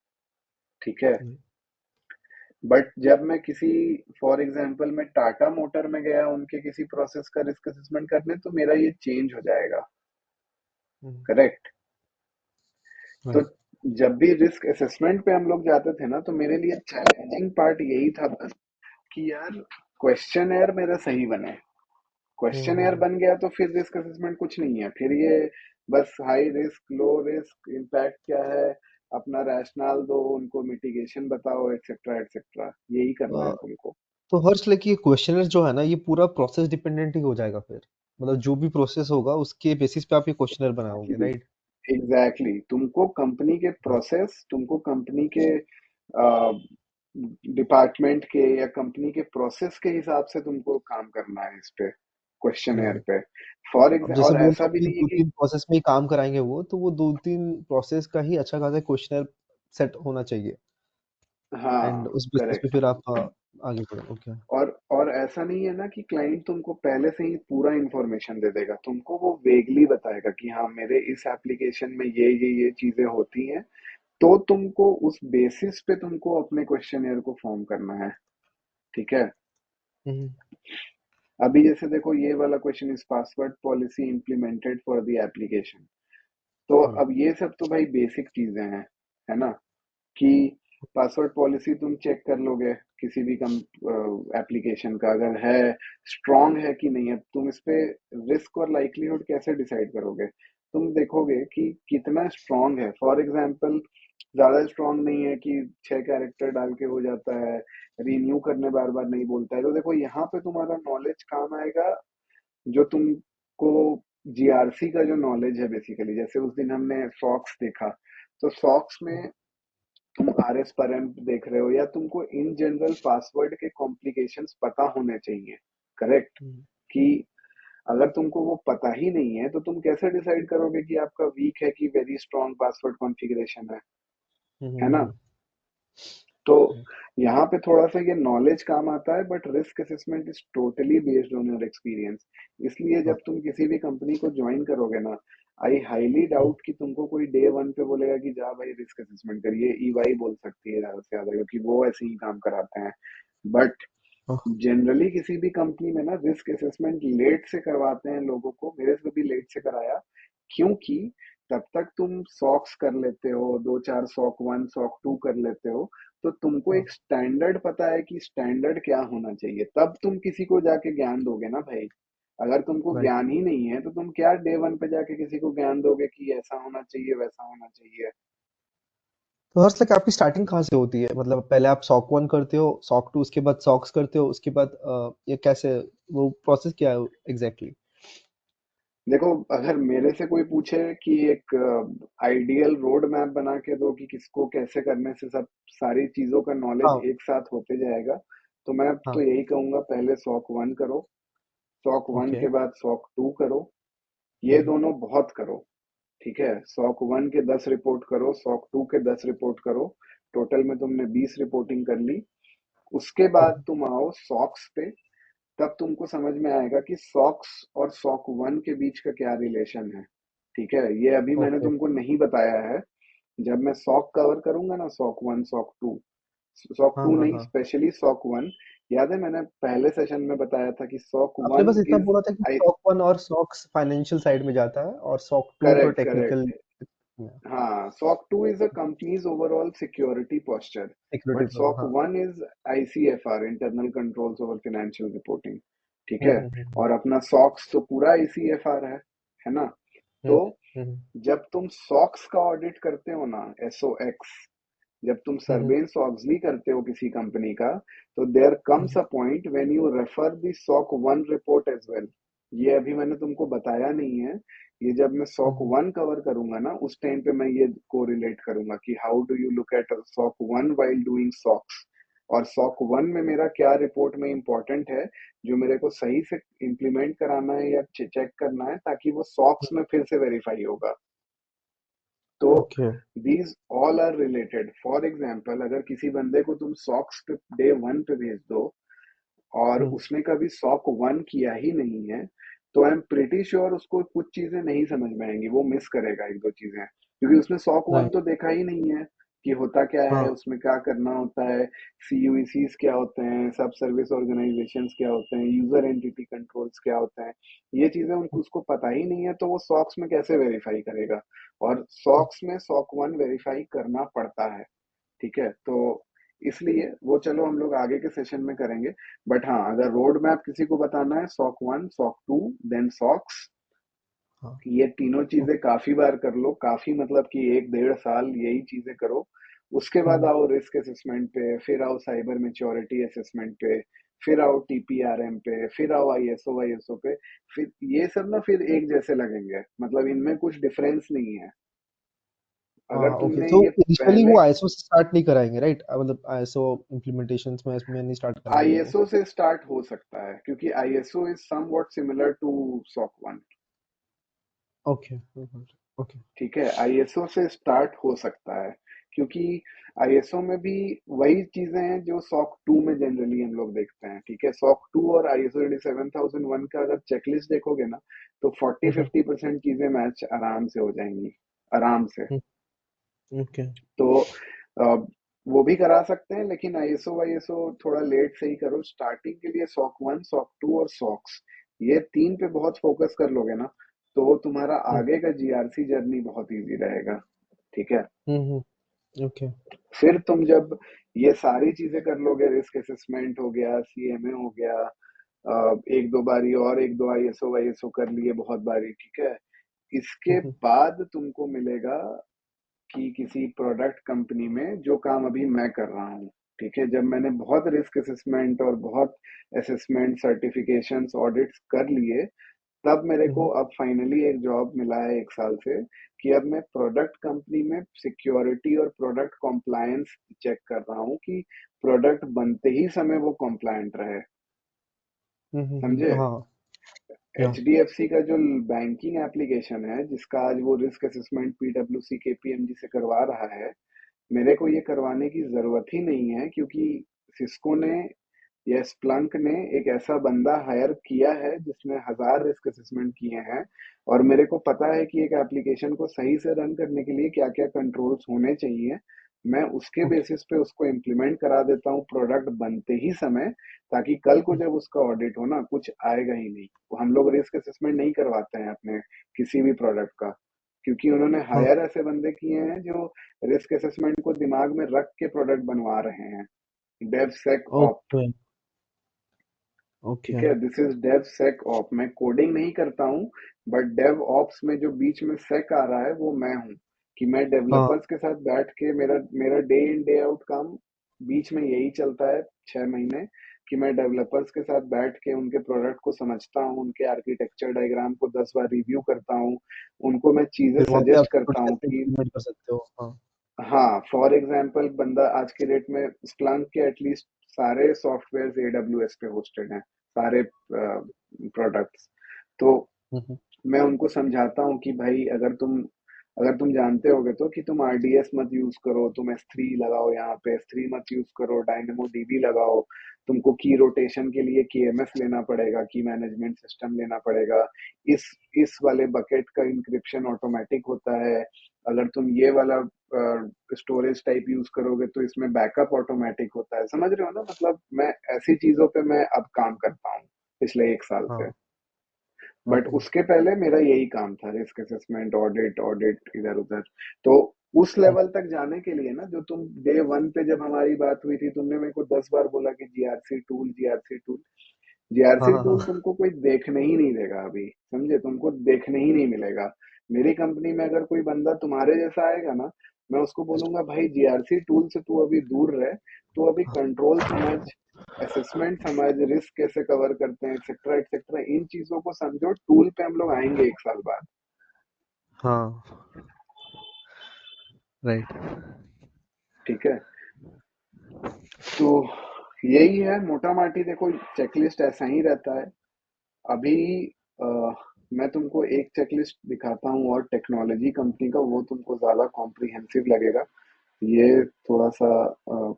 ठीक है। बट जब मैं किसी, फॉर एग्जांपल मैं टाटा मोटर में गया उनके किसी प्रोसेस का रिस्क असेसमेंट करने, तो मेरा ये चेंज हो जाएगा। करेक्ट। तो राइट। जब भी रिस्क असेसमेंट पे हम लोग जाते थे ना, तो मेरे लिए चैलेंजिंग पार्ट यही था बस, कि यार क्वेश्चन मेरा सही बने। क्वेश्चन हम्म। बन गया तो फिर रिस्क असेसमेंट कुछ नहीं है, फिर ये बस high risk low risk impact क्या है, अपना रैशनल दो उनको, मिटिगेशन बताओ, एक्सेट्रा एक्सेट्रा, यही करना है अ, तुमको। तो हर्ष लेकिन ये क्वेश्चनर जो है ना ये पूरा प्रोसेस डिपेंडेंट ही हो जाएगा फिर, मतलब जो भी प्रोसेस होगा उसके बेसिस पे आप ये क्वेश्चनर बनाओगे, एग्जैक्टली, राइट? एग्जैक्टली, तुमको कंपनी के हाँ। प्रोसेस, तुमको कंपनी के डिपार्टमेंट के या कंपनी के प्रोसेस के हिसाब से तुमको काम करना है इस पे, क्वेश्चन हम्म। पे। फॉर अब एग्जाम्पल, जैसे और बोल रहे ऐसा हो भी कि नहीं है दो कि तीन प्रोसेस में ही काम कराएंगे वो, तो वो दो तीन प्रोसेस का ही अच्छा खासा क्वेश्चनर सेट होना चाहिए, एंड हाँ, उस बेसिस पे करेक्ट। फिर आप आगे बढ़ो। ओके। और ऐसा नहीं है ना कि क्लाइंट तुमको पहले से ही पूरा इंफॉर्मेशन दे देगा, तुमको वो वेगली बताएगा कि हाँ मेरे इस एप्लीकेशन में ये चीजें होती हैं, तो तुमको उस बेसिस पे तुमको अपने क्वेश्चनियर को फॉर्म करना है। ठीक है। हम्म। अभी जैसे देखो, ये वाला question is password policy implemented for the application. तो हम्म। अब ये सब तो भाई बेसिक चीजें हैं, है ना, कि पासवर्ड पॉलिसी तुम चेक कर लोगे किसी भी कम एप्लीकेशन का, अगर है स्ट्रांग है कि नहीं है। तुम इस पे रिस्क और लाइक्लीहुड कैसे डिसाइड करोगे? तुम देखोगे कि कितना स्ट्रांग है। फॉर एग्जांपल, ज्यादा स्ट्रांग नहीं है कि 6 कैरेक्टर डाल के हो जाता है, रिन्यू करने बार बार नहीं बोलता है, तो देखो यहाँ पे तुम्हारा नॉलेज काम आएगा, जो तुमको जीआरसी का जो नॉलेज है बेसिकली। जैसे उस दिन हमने सॉक्स देखा, तो सॉक्स में तुम आरएस परएम्प देख रहे हो, या तुमको इन जनरल पासवर्ड के कॉम्प्लिकेशंस पता होने चाहिए, करेक्ट? हम्म। कि अगर तुमको वो पता ही नहीं है तो तुम कैसे डिसाइड करोगे कि आपका वीक है कि वेरी स्ट्रांग पासवर्ड कॉन्फ़िगरेशन है ना? हम्म। तो यहाँ पे थोड़ा सा ये नॉलेज काम आता है, but risk assessment is totally based on your experience. इसलिए हाँ। जब तुम किसी भी कंपनी को ज्वाइन करोगे ना, आई हाईली हम्म। डाउट कि तुमको कोई डे वन पे बोलेगा कि जा भाई रिस्क असेसमेंट करिए। ईवाई बोल सकती है ज्यादा से ज्यादा, क्योंकि वो ऐसे ही काम कराते हैं। बट हाँ। जनरली किसी भी कंपनी में ना रिस्क असेसमेंट लेट से करवाते हैं लोगों को, मेरे से भी लेट से कराया, क्योंकि तब तक तुम सॉक्स कर लेते हो, दो चार सॉक वन सॉक टू कर लेते हो, तो तुमको हाँ। एक स्टैंडर्ड पता है कि स्टैंडर्ड क्या होना चाहिए, तब तुम किसी को जाके ज्ञान दोगे ना भाई। अगर तुमको राइट। ज्ञान ही नहीं है तो तुम क्या डे वन पे जाके किसी को ज्ञान दोगे कि ऐसा होना चाहिए वैसा होना चाहिए? तो हर्ष लाइक आपकी स्टार्टिंग कहाँ से होती है, मतलब पहले आप सॉक वन करते हो, सॉक टू, उसके बाद सॉक्स करते हो, उसके बाद ये कैसे, वो प्रोसेस क्या है एग्जैक्टली? देखो, अगर मेरे से कोई पूछे कि एक आइडियल रोड मैप बना के दो कि किसको कैसे करने से सब सारी चीजों का नॉलेज हाँ। एक साथ होते जाएगा, तो मैं तो हाँ। यही कहूंगा, पहले सॉक वन करो, सॉक वन ओके। के बाद सॉक टू करो, ये दोनों बहुत करो। ठीक है, सॉक वन के 10 रिपोर्ट करो, सॉक टू के 10 रिपोर्ट करो, टोटल में तुमने 20 रिपोर्टिंग कर ली। उसके बाद तुम आओ सॉक्स पे, तब तुमको समझ में आएगा कि सॉक्स और सॉक वन के बीच का क्या रिलेशन है। ठीक है, ये अभी मैंने ओके। तुमको नहीं बताया है। जब मैं सॉक कवर करूंगा ना, SOC one SOC two, SOC हाँ टू हाँ नहीं, हाँ। Specially SOC one. याद है मैंने पहले सेशन में बताया था कि सॉक आपने वन बस इतना इज, बोला था कि आई, सॉक वन और सॉक्स फाइनेंशियल साइड में जाता है और सॉक टू थोड़ा करेक्ट टेक्निकल करेक्ट। हाँ, SOC 2 is a company's overall security posture, security but पर, SOC हाँ। 1 is ICFR, internal controls over financial reporting। ठीक है, हम्म। और अपना SOX तो पूरा ICFR है ना? हम्म। तो हम्म। जब तुम SOX का ऑडिट करते हो ना, SOX, जब तुम हम्म। सर्वेंस ऑक्सली करते हो किसी कंपनी का, तो there comes hmm. A point when you refer the SOC one report as well. ये अभी मैंने तुमको बताया नहीं है। ये जब मैं सॉक हम्म। वन कवर करूंगा ना, उस टाइम पे मैं ये कोरिलेट करूंगा कि how do you look at SOC one while doing SOCs, और सॉक वन में मेरा क्या रिपोर्ट में इंपॉर्टेंट है, जो मेरे को सही से इम्प्लीमेंट कराना है या चेक करना है, ताकि वो सॉक्स में फिर से वेरीफाई होगा। तो okay. These all are related. For example, अगर किसी बंदे को तुम सॉक्स पे डे वन पे भेज दो, और हम्म। उसने कभी सॉक वन किया ही नहीं है, तो आई एम प्रिटी श्योर उसको कुछ चीजें नहीं समझ में आएंगी, वो मिस करेगा एक दो चीजें, क्योंकि उसने सॉक वन राइट। तो देखा ही नहीं है कि होता क्या हाँ। है, उसमें क्या करना होता है, सीयूईसीज क्या होते हैं, सब सर्विस ऑर्गेनाइजेशंस क्या होते हैं, यूजर एंटिटी कंट्रोल्स क्या होते हैं, ये चीजें उनको उसको पता ही नहीं है, तो वो सॉक्स में कैसे वेरीफाई करेगा? और सॉक्स में सॉक वन वेरीफाई करना पड़ता है। ठीक है, तो इसलिए वो चलो हम लोग आगे के सेशन में करेंगे। बट हाँ, अगर रोड मैप किसी को बताना है, सॉक 1, सॉक 2, देन सॉक्स, हाँ। ये तीनों ओके। चीजें काफी बार कर लो, काफी मतलब कि 1 डेढ़ साल यही चीजें करो। उसके बाद हम्म। आओ रिस्क असेसमेंट पे, फिर आओ साइबर मेच्योरिटी असेसमेंट पे, फिर आओ टीपीआरएम पे, फिर आओ आईएसओ वाईएसओ पे। फिर ये सब ना फिर एक जैसे लगेंगे, मतलब इनमें कुछ डिफरेंस नहीं है। हाँ अगर हाँ, ओके, तुमने तो ये इनिशियली पहले वो आईएसओ से स्टार्ट नहीं कराएंगे, राइट? मतलब आईएसओ इम्प्लीमेंटेशंस में इसमें नहीं स्टार्ट कराएंगे वो। आईएसओ से स्टार्ट हो सकता है, क्योंकि ISO is somewhat similar to SOC 1। Okay. Okay. ठीक है, आईएसओ से स्टार्ट हो सकता है, क्योंकि आईएसओ में भी वही चीजें हैं जो सॉक 2 में जनरली हम लोग देखते हैं। ठीक है, सॉक 2 और आईएसओ 27001 का अगर चेकलिस्ट देखोगे ना, तो 40-50% चीजें मैच आराम से हो जाएंगी, आराम से। ओके। तो अ, वो भी करा सकते हैं, लेकिन आईएसओ वाईएसओ थोड़ा लेट से ही करो। स्टार्टिंग के लिए सॉक 1, सॉक 2 और सॉक्स, ये तीन पे बहुत फोकस कर लोगे ना, तो तुम्हारा आगे का जीआरसी जर्नी बहुत इजी रहेगा। ठीक है, ओके। फिर तुम जब ये सारी चीजें कर लोगे, रिस्क असेसमेंट हो गया, सीएमए हो गया, एक दो बारी और एक दो आईएसओ वाईएसओ कर लिए बहुत बारी, ठीक है, इसके बाद तुमको मिलेगा कि किसी प्रोडक्ट कंपनी में जो काम अभी मैं कर रहा हूँ। ठीक है, जब मैंने बहुत रिस्क असेसमेंट और बहुत असेसमेंट सर्टिफिकेशंस ऑडिट्स कर लिए, तब मेरे को अब फाइनली एक जॉब मिला है 1 साल से, कि अब मैं प्रोडक्ट कंपनी में सिक्योरिटी और प्रोडक्ट कॉम्प्लायंस चेक कर रहा हूँ, कि प्रोडक्ट बनते ही समय वो कॉम्प्लायंट रहे। समझे? हाँ। या। एचडीएफसी का जो बैंकिंग एप्लीकेशन है, जिसका आज वो रिस्क असेसमेंट पीडब्ल्यूसी केपीएमजी से करवा रहा है, मेरे को ये करवाने की जरूरत ही नहीं है, क्योंकि सिस्को ने या स्प्लंक ने एक ऐसा बंदा हायर किया है जिसने 1000 रिस्क असेसमेंट किए हैं। और मेरे को पता है कि एक एप्लीकेशन को सही से रन करने के लिए क्या क्या कंट्रोल्स होने चाहिए। मैं उसके ओके। बेसिस पे उसको इम्प्लीमेंट करा देता हूँ प्रोडक्ट बनते ही समय, ताकि कल को जब उसका ऑडिट हो ना, कुछ आएगा ही नहीं। वो हम लोग रिस्क असेसमेंट नहीं करवाते हैं अपने किसी भी प्रोडक्ट का, क्योंकि उन्होंने हाँ। हायर ऐसे बंदे किए हैं जो रिस्क असेसमेंट को दिमाग में रख के प्रोडक्ट बनवा रहे हैं। Dev sec op. ओके। ठीक ओके। है, this is dev sec op. मैं कोडिंग नहीं करता हूँ, बट डेव ऑप्स में जो बीच में सेक आ रहा है वो मैं हूँ। कि मैं हाँ। डेवलपर्स के साथ बैठ के, मेरा मेरा डे इन डे आउट काम बीच में यही चलता है 6 महीने, कि मैं डेवलपर्स के साथ बैठ के उनके प्रोडक्ट को समझता हूँ, उनके आर्किटेक्चर डायग्राम को 10 बार रिव्यू करता हूँ, उनको मैं चीजें फिर वहाँ पे आप सजेस्ट करता सिक्योरिटी हूँ कैसे कि इम्प्लीमेंट कर सकते हो? हाँ। हाँ, फॉर एग्जाम्पल बंदा आज के डेट में स्प्लंक के एटलीस्ट सारे सॉफ्टवेयर एडब्ल्यूएस पे होस्टेड हैं, सारे प्रोडक्ट्स। तो हम्म। मैं उनको समझाता हूँ कि भाई, अगर तुम जानते होगे तो, कि तुम आरडीएस मत यूज करो, तुम S3 लगाओ, यहाँ पे S3 मत यूज करो, डायनेमो डीबी लगाओ। तुमको की रोटेशन के लिए केएमएस लेना पड़ेगा, की मैनेजमेंट सिस्टम लेना पड़ेगा। इस वाले बकेट का इंक्रिप्शन ऑटोमेटिक होता है। अगर तुम ये वाला स्टोरेज टाइप यूज करोगे तो इसमें बैकअप ऑटोमेटिक होता है। समझ रहे हो ना? मतलब मैं ऐसी चीजों पे मैं अब काम करता हूँ पिछले 1 साल से। हाँ। But okay. उसके पहले मेरा यही काम था, रिस्क असेसमेंट, ऑडिट ऑडिट इधर उधर। तो उस लेवल तक जाने के लिए ना, जो तुम डे 1 पे जब हमारी बात हुई थी, तुमने मेरे को 10 बार बोला कि जीआरसी टूल, जीआरसी टूल। हाँ जीआरसी हाँ टूल हाँ। तुमको कोई देखने ही नहीं देगा अभी, समझे? तुमको देखने ही नहीं मिलेगा। मेरी कंपनी में अगर कोई बंदा तुम्हारे जैसा आएगा ना, मैं उसको बोलूंगा भाई जीआरसी टूल से तू अभी दूर रहे, तू अभी कंट्रोल समझ, असेसमेंट समझ, रिस्क कैसे कवर करते हैं, एक्सेट्रा एक्सेट्रा, इन चीजों को समझो। टूल पे हम लोग आएंगे 1 साल बाद। हाँ। राइट। ठीक है, तो यही है मोटा माटी। देखो, चेकलिस्ट ऐसा ही रहता है। अभी अ, मैं तुमको एक चेकलिस्ट दिखाता हूँ और टेक्नोलॉजी कंपनी का, वो तुमको ज्यादा कॉम्प्रिहेंसिव लगेगा। ये थोड़ा सा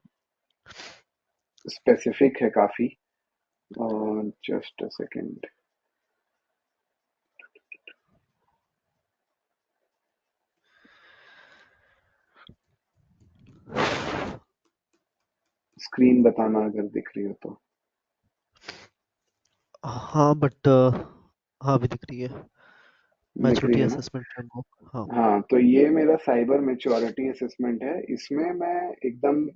स्पेसिफिक है काफी। जस्ट अ सेकेंड, स्क्रीन बताना अगर दिख रही हो तो। हाँ बट हाँ अभी दिख रही है। दिख रही मैच्योरिटी है ना? असेसमेंट फ्रेमवर्क, हाँ। हाँ, तो ये मेरा साइबर मेच्योरिटी असेसमेंट है। इसमें मैं एकदम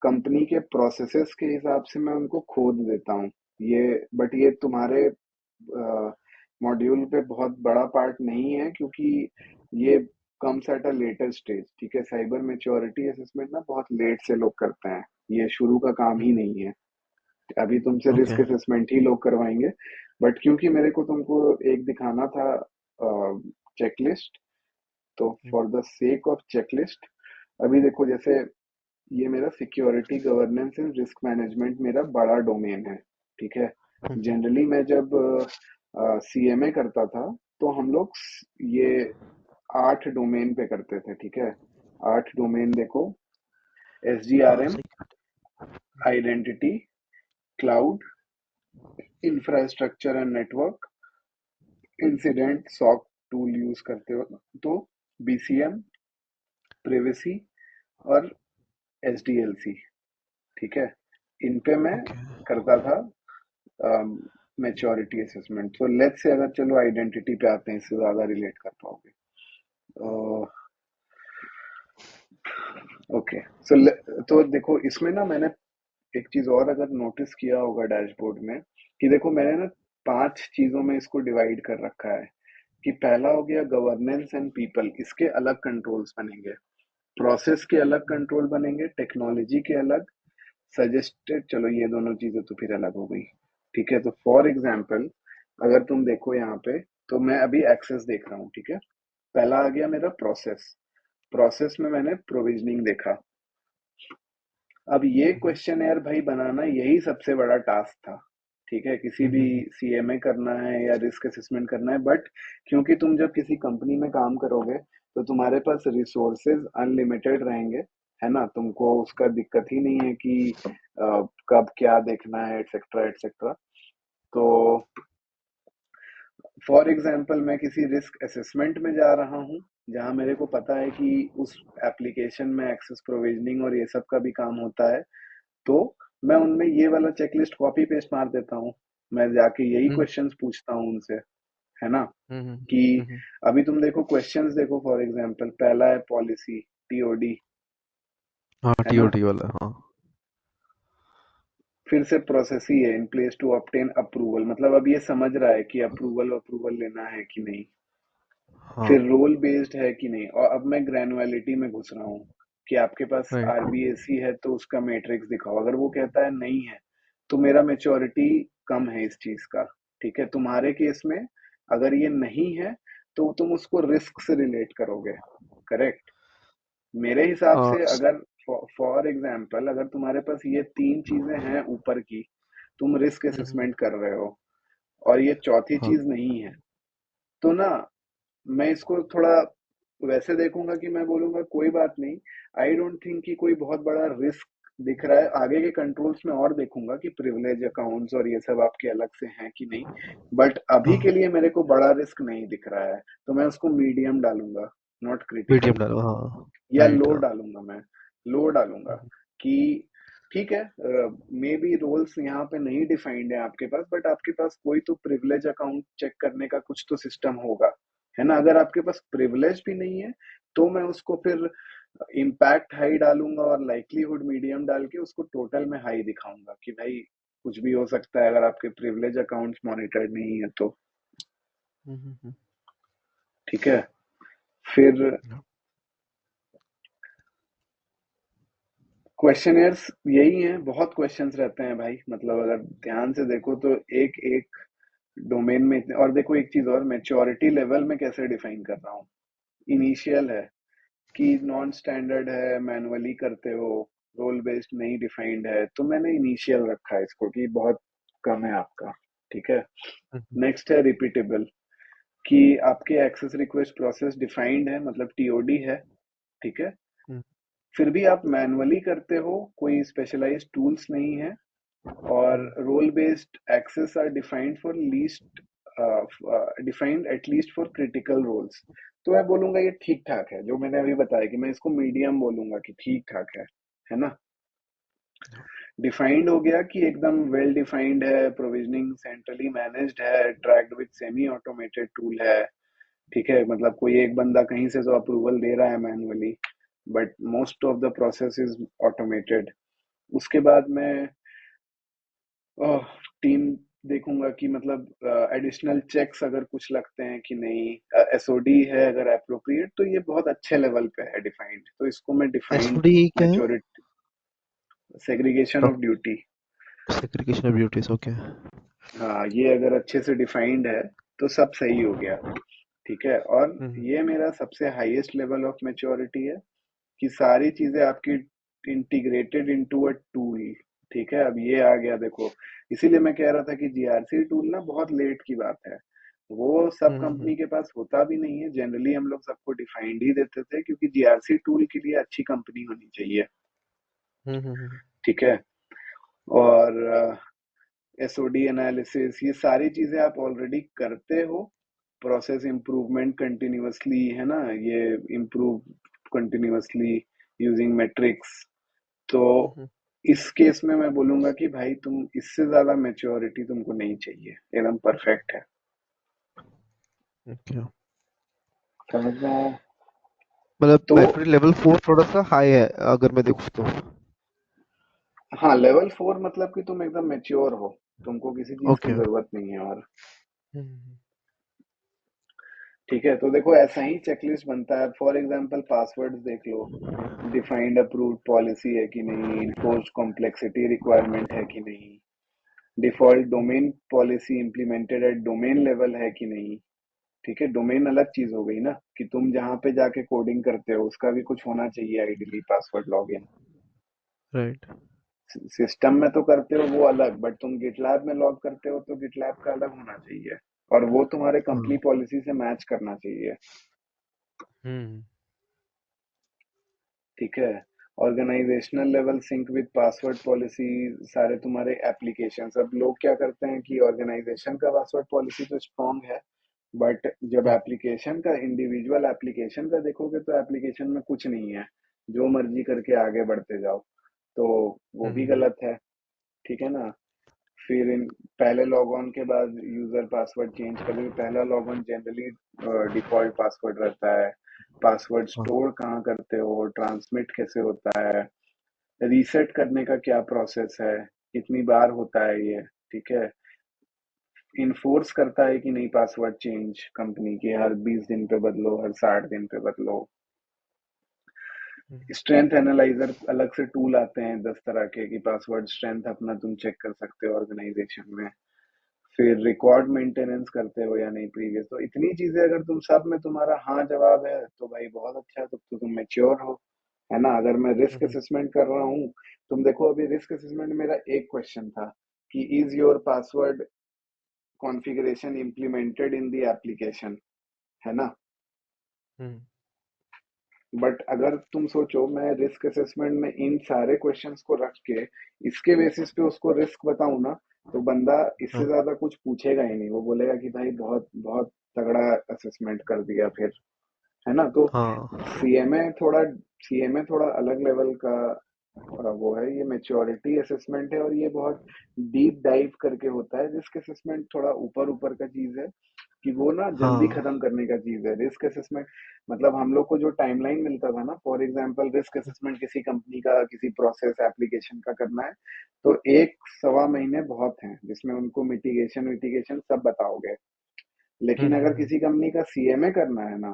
कंपनी के प्रोसेसेस के हिसाब से मैं उनको खोद देता हूँ। ये बट ये तुम्हारे मॉड्यूल पे बहुत बड़ा पार्ट नहीं है, क्योंकि ये comes at a later stage. ठीक है, साइबर मेच्योरिटी असेसमेंट ना बहुत लेट से लोग करते हैं, ये शुरू का काम ही नहीं है। अभी तुमसे ओके। रिस्क असेसमेंट ही लोग करवाएंगे। बट क्योंकि मेरे को तुमको एक दिखाना था चेकलिस्ट, तो for the sake of checklist, अभी देखो जैसे ये मेरा security governance and risk management मेरा बड़ा डोमेन है। ठीक है, जनरली मैं जब सीएमए करता था तो हम लोग ये 8 डोमेन पे करते थे। ठीक है, 8 डोमेन देखो: S D R M, identity, cloud, infrastructure and network, incident SOC tool use करते हो तो बीसीएम, प्रिवेसी और एसडीएलसी। ठीक है, इन पे मैं ओके। करता था मैच्योरिटी असेसमेंट। तो लेट्स से अगर चलो आइडेंटिटी पे आते हैं, इससे ज्यादा रिलेट कर पाओगे। ओके, सो तो देखो इसमें ना मैंने एक चीज और अगर नोटिस किया होगा डैशबोर्ड में, कि देखो मैंने ना 5 चीजों में इसको डिवाइड कर रखा है। कि पहला हो गया गवर्नेंस एंड पीपल, इसके अलग कंट्रोल्स बनेंगे, प्रोसेस के अलग कंट्रोल बनेंगे, टेक्नोलॉजी के अलग, सजेस्टेड, चलो ये दोनों चीजें तो फिर अलग हो गई। ठीक है, तो फॉर एग्जाम्पल अगर तुम देखो यहाँ पे, तो मैं अभी एक्सेस देख रहा हूँ। ठीक है, पहला आ गया मेरा प्रोसेस। प्रोसेस में मैंने प्रोविजनिंग देखा। अब ये क्वेश्चन यार भाई बनाना यही सबसे बड़ा टास्क था। ठीक है, किसी भी सीएमए करना है या रिस्क असेसमेंट करना है, बट क्योंकि तुम जब किसी कंपनी में काम करोगे तो तुम्हारे पास रिसोर्सेज अनलिमिटेड रहेंगे, है ना, तुमको उसका दिक्कत ही नहीं है कि कब क्या देखना है, एटसेट्रा एटसेट्रा। तो फॉर एग्जाम्पल मैं किसी रिस्क असेसमेंट में जा रहा हूँ जहां मेरे को पता है कि उस एप्लीकेशन में एक्सेस प्रोविजनिंग और ये सब का भी काम होता है, तो मैं उनमें ये वाला चेकलिस्ट कॉपी पेस्ट मार देता हूँ। मैं जाके यही क्वेश्चंस पूछता हूँ उनसे, है ना। कि अभी तुम देखो क्वेश्चंस देखो, फॉर एग्जांपल पहला है पॉलिसी, टीओडी, हाँ, है ना। टीओटी वाला, हाँ। फिर से प्रोसेस ही है, in place to obtain approval, मतलब अब ये समझ रहा है कि अप्रूवल अप्रूवल लेना है कि नहीं। हाँ। फिर रोल बेस्ड है कि नहीं, और अब मैं ग्रैनुअलिटी में घुस रहा हूँ कि आपके पास राइट। आरबीएससी है तो उसका मैट्रिक्स दिखाओ। अगर वो कहता है नहीं है तो मेरा मेच्योरिटी कम है इस चीज का। ठीक है, तुम्हारे केस में अगर ये नहीं है तो तुम उसको रिस्क से रिलेट करोगे, करेक्ट। मेरे हिसाब आ, से अगर फॉर एग्जाम्पल अगर तुम्हारे पास ये 3 चीजें हैं ऊपर की, तुम रिस्क असेसमेंट कर रहे हो, और ये चौथी हाँ। चीज नहीं है, तो ना मैं इसको थोड़ा वैसे देखूंगा कि मैं बोलूंगा कोई बात नहीं, आई डोंट थिंक कि कोई बहुत बड़ा रिस्क दिख रहा है। आगे के कंट्रोल्स में और देखूंगा कि प्रिविलेज अकाउंट्स और ये सब आपके अलग से हैं कि नहीं, बट अभी के हाँ, लिए मेरे को बड़ा रिस्क नहीं दिख रहा है, तो मैं उसको मीडियम डालूंगा, नॉट मीडियम क्रिटिकल। डालो, हाँ। या राइट, लो हाँ। डालूंगा मैं, लो डालूंगा कि ठीक है, मे बी रोल्स यहाँ पे नहीं डिफाइंड है आपके पास, बट आपके पास कोई तो प्रिविलेज अकाउंट चेक करने का कुछ तो सिस्टम होगा, है ना। अगर आपके पास प्रिविलेज भी नहीं है तो मैं उसको फिर इम्पैक्ट हाई डालूंगा और लाइकलीहुड मीडियम डाल के उसको टोटल में हाई दिखाऊंगा कि भाई कुछ भी हो सकता है अगर आपके प्रिविलेज अकाउंट्स मॉनिटर्ड नहीं है तो। ठीक है, फिर क्वेश्चनियर्स यही हैं, बहुत क्वेश्चंस रहते हैं भाई, मतलब अगर ध्यान से देखो तो एक एक डोमेन में इतने। और देखो एक चीज और, मैच्योरिटी लेवल में कैसे डिफाइन कर रहा हूँ। इनिशियल है कि नॉन स्टैंडर्ड है, मैनुअली करते हो, रोल बेस्ड नहीं डिफाइंड है, तो मैंने इनिशियल रखा है इसको कि बहुत कम है आपका। ठीक है, नेक्स्ट है रिपीटेबल, कि आपके एक्सेस रिक्वेस्ट प्रोसेस डिफाइंड है, मतलब टीओडी है। ठीक है, फिर भी आप मैनुअली करते हो, कोई स्पेशलाइज्ड टूल्स नहीं है, और role based access are defined for least, defined at least for critical roles. तो मैं बोलूंगा ये ठीक ठाक है, जो मैंने अभी बताया कि मैं इसको मीडियम बोलूंगा कि ठीक ठाक है ना। डिफाइंड हो गया कि एकदम वेल डिफाइंड है, प्रोविजनिंग सेंट्रली मैनेज्ड है, tracked with semi automated tool है। ठीक है, मतलब कोई एक बंदा कहीं से तो अप्रूवल दे रहा है manually, but most of the process is automated. उसके बाद मैं टीम देखूंगा कि मतलब एडिशनल चेक्स अगर कुछ लगते हैं कि नहीं, एसओडी है अगर अप्रोप्रिएट तो ये बहुत अच्छे लेवल पे है डिफाइंड, तो इसको मैं डिफाइंड एसओडी क्या है? Maturity, segregation of duty. Segregation of duties, okay. हाँ, ये अगर अच्छे से डिफाइंड है तो सब सही हो गया। ठीक है, और हम्म ये मेरा सबसे हाईएस्ट लेवल ऑफ मैच्योरिटी है कि सारी चीजें आपकी इंटीग्रेटेड इनटू अ टूल। ठीक है, अब ये आ गया देखो, इसीलिए मैं कह रहा था कि जीआरसी टूल ना बहुत लेट की बात है। वो सब हम्म कंपनी के पास होता भी नहीं है, जनरली हम लोग सबको डिफाइंड ही देते थे क्योंकि जीआरसी टूल के लिए अच्छी कंपनी होनी चाहिए। हम्म। ठीक है, और एसओडी एनालिसिस ये सारी चीजें आप ऑलरेडी करते हो, प्रोसेस इंप्रूवमेंट कंटिन्यूअसली, है ना, ये इम्प्रूव कंटिन्यूअसली यूजिंग मेट्रिक्स। तो हम्म। इस केस में मैं बोलूंगा कि भाई तुम इससे ज्यादा मेच्योरिटी तुमको नहीं चाहिए, एकदम परफेक्ट है। ओके, समझ में आया? मतलब तो मैच्योरिटी लेवल 4 थोड़ा सा हाई है अगर मैं देखूँ तो। हाँ, लेवल 4 मतलब कि तुम एकदम मेच्योर हो, तुमको किसी चीज की ओके। जरूरत नहीं है। और हम्म ठीक है, तो देखो ऐसा ही चेकलिस्ट बनता है। फॉर एग्जांपल पासवर्ड्स देख लो, डिफाइंड अप्रूव्ड पॉलिसी है कि नहीं, इन्फोर्स्ड कॉम्प्लेक्सिटी रिक्वायरमेंट है कि नहीं, default domain policy implemented at domain level है कि नहीं। ठीक है, डोमेन अलग चीज हो गई ना, कि तुम जहाँ पे जाके कोडिंग करते हो उसका भी कुछ होना चाहिए ideally password login. Right. System में तो करते हो वो अलग, बट तुम गिटलैब में लॉग करते हो तो गिटलैब का अलग होना चाहिए, और वो तुम्हारे कंपनी हाँ। पॉलिसी से मैच करना चाहिए। हम्म ठीक है, organisational level sync with password policy, सारे तुम्हारे एप्लीकेशंस। अब लोग क्या करते हैं कि ऑर्गेनाइजेशन का पासवर्ड पॉलिसी तो स्ट्रांग है, बट जब हम्म एप्लीकेशन का, इंडिविजुअल एप्लीकेशन का देखोगे तो एप्लीकेशन में कुछ नहीं है, जो मर्जी करके आगे बढ़ते जाओ, तो वो भी हम्म गलत है। ठीक है ना, फिर इन पहले लॉग ऑन के बाद यूजर पासवर्ड चेंज कर दे, पहला log on generally default password रहता है। पासवर्ड हाँ स्टोर कहाँ करते हो, ट्रांसमिट कैसे होता है, रीसेट करने का क्या प्रोसेस है, कितनी बार होता है ये। ठीक है, इन्फोर्स करता है कि नहीं पासवर्ड चेंज कंपनी के, हर 20 दिन पे बदलो, हर 60 दिन पे बदलो। हम्म स्ट्रेंथ एनालाइजर अलग से टूल आते हैं 10 तरह के, कि पासवर्ड स्ट्रेंथ अपना तुम चेक कर सकते हो ऑर्गेनाइजेशन में। फिर रिकॉर्ड मेंटेनेंस करते हो या नहीं प्रीवियस, तो इतनी चीजें अगर तुम सब में तुम्हारा हाँ जवाब है तो भाई बहुत अच्छा है, तो तुम मेच्योर हो। है ना, अगर मैं रिस्क हम्म। असेसमेंट कर रहा हूँ, तुम देखो अभी रिस्क असेसमेंट मेरा एक क्वेश्चन था कि is your password configuration implemented in the application, है ना। हम्म। बट अगर तुम सोचो मैं रिस्क असेसमेंट में इन सारे क्वेश्चंस को रख के इसके बेसिस पे उसको रिस्क बताऊं ना, तो बंदा इससे हाँ ज्यादा कुछ पूछेगा ही नहीं, वो बोलेगा कि भाई बहुत बहुत तगड़ा असेसमेंट कर दिया फिर। है ना, तो हाँ सीएमए थोड़ा सीएमए थोड़ा अलग लेवल का वो है, ये मेच्योरिटी असेसमेंट है, और ये बहुत डीप डाइव करके होता है। रिस्क असेसमेंट थोड़ा ऊपर ऊपर का चीज है, कि वो ना जल्दी हाँ। खत्म करने का चीज है। रिस्क असेसमेंट मतलब हम लोग को जो टाइमलाइन मिलता था ना, फॉर एग्जांपल रिस्क असेसमेंट किसी कंपनी का किसी प्रोसेस एप्लीकेशन का करना है, तो 1 सवा महीने बहुत हैं जिसमें उनको मिटिगेशन विटिगेशन सब बताओगे। लेकिन अगर हम्म। किसी कंपनी का सीएमए करना है ना,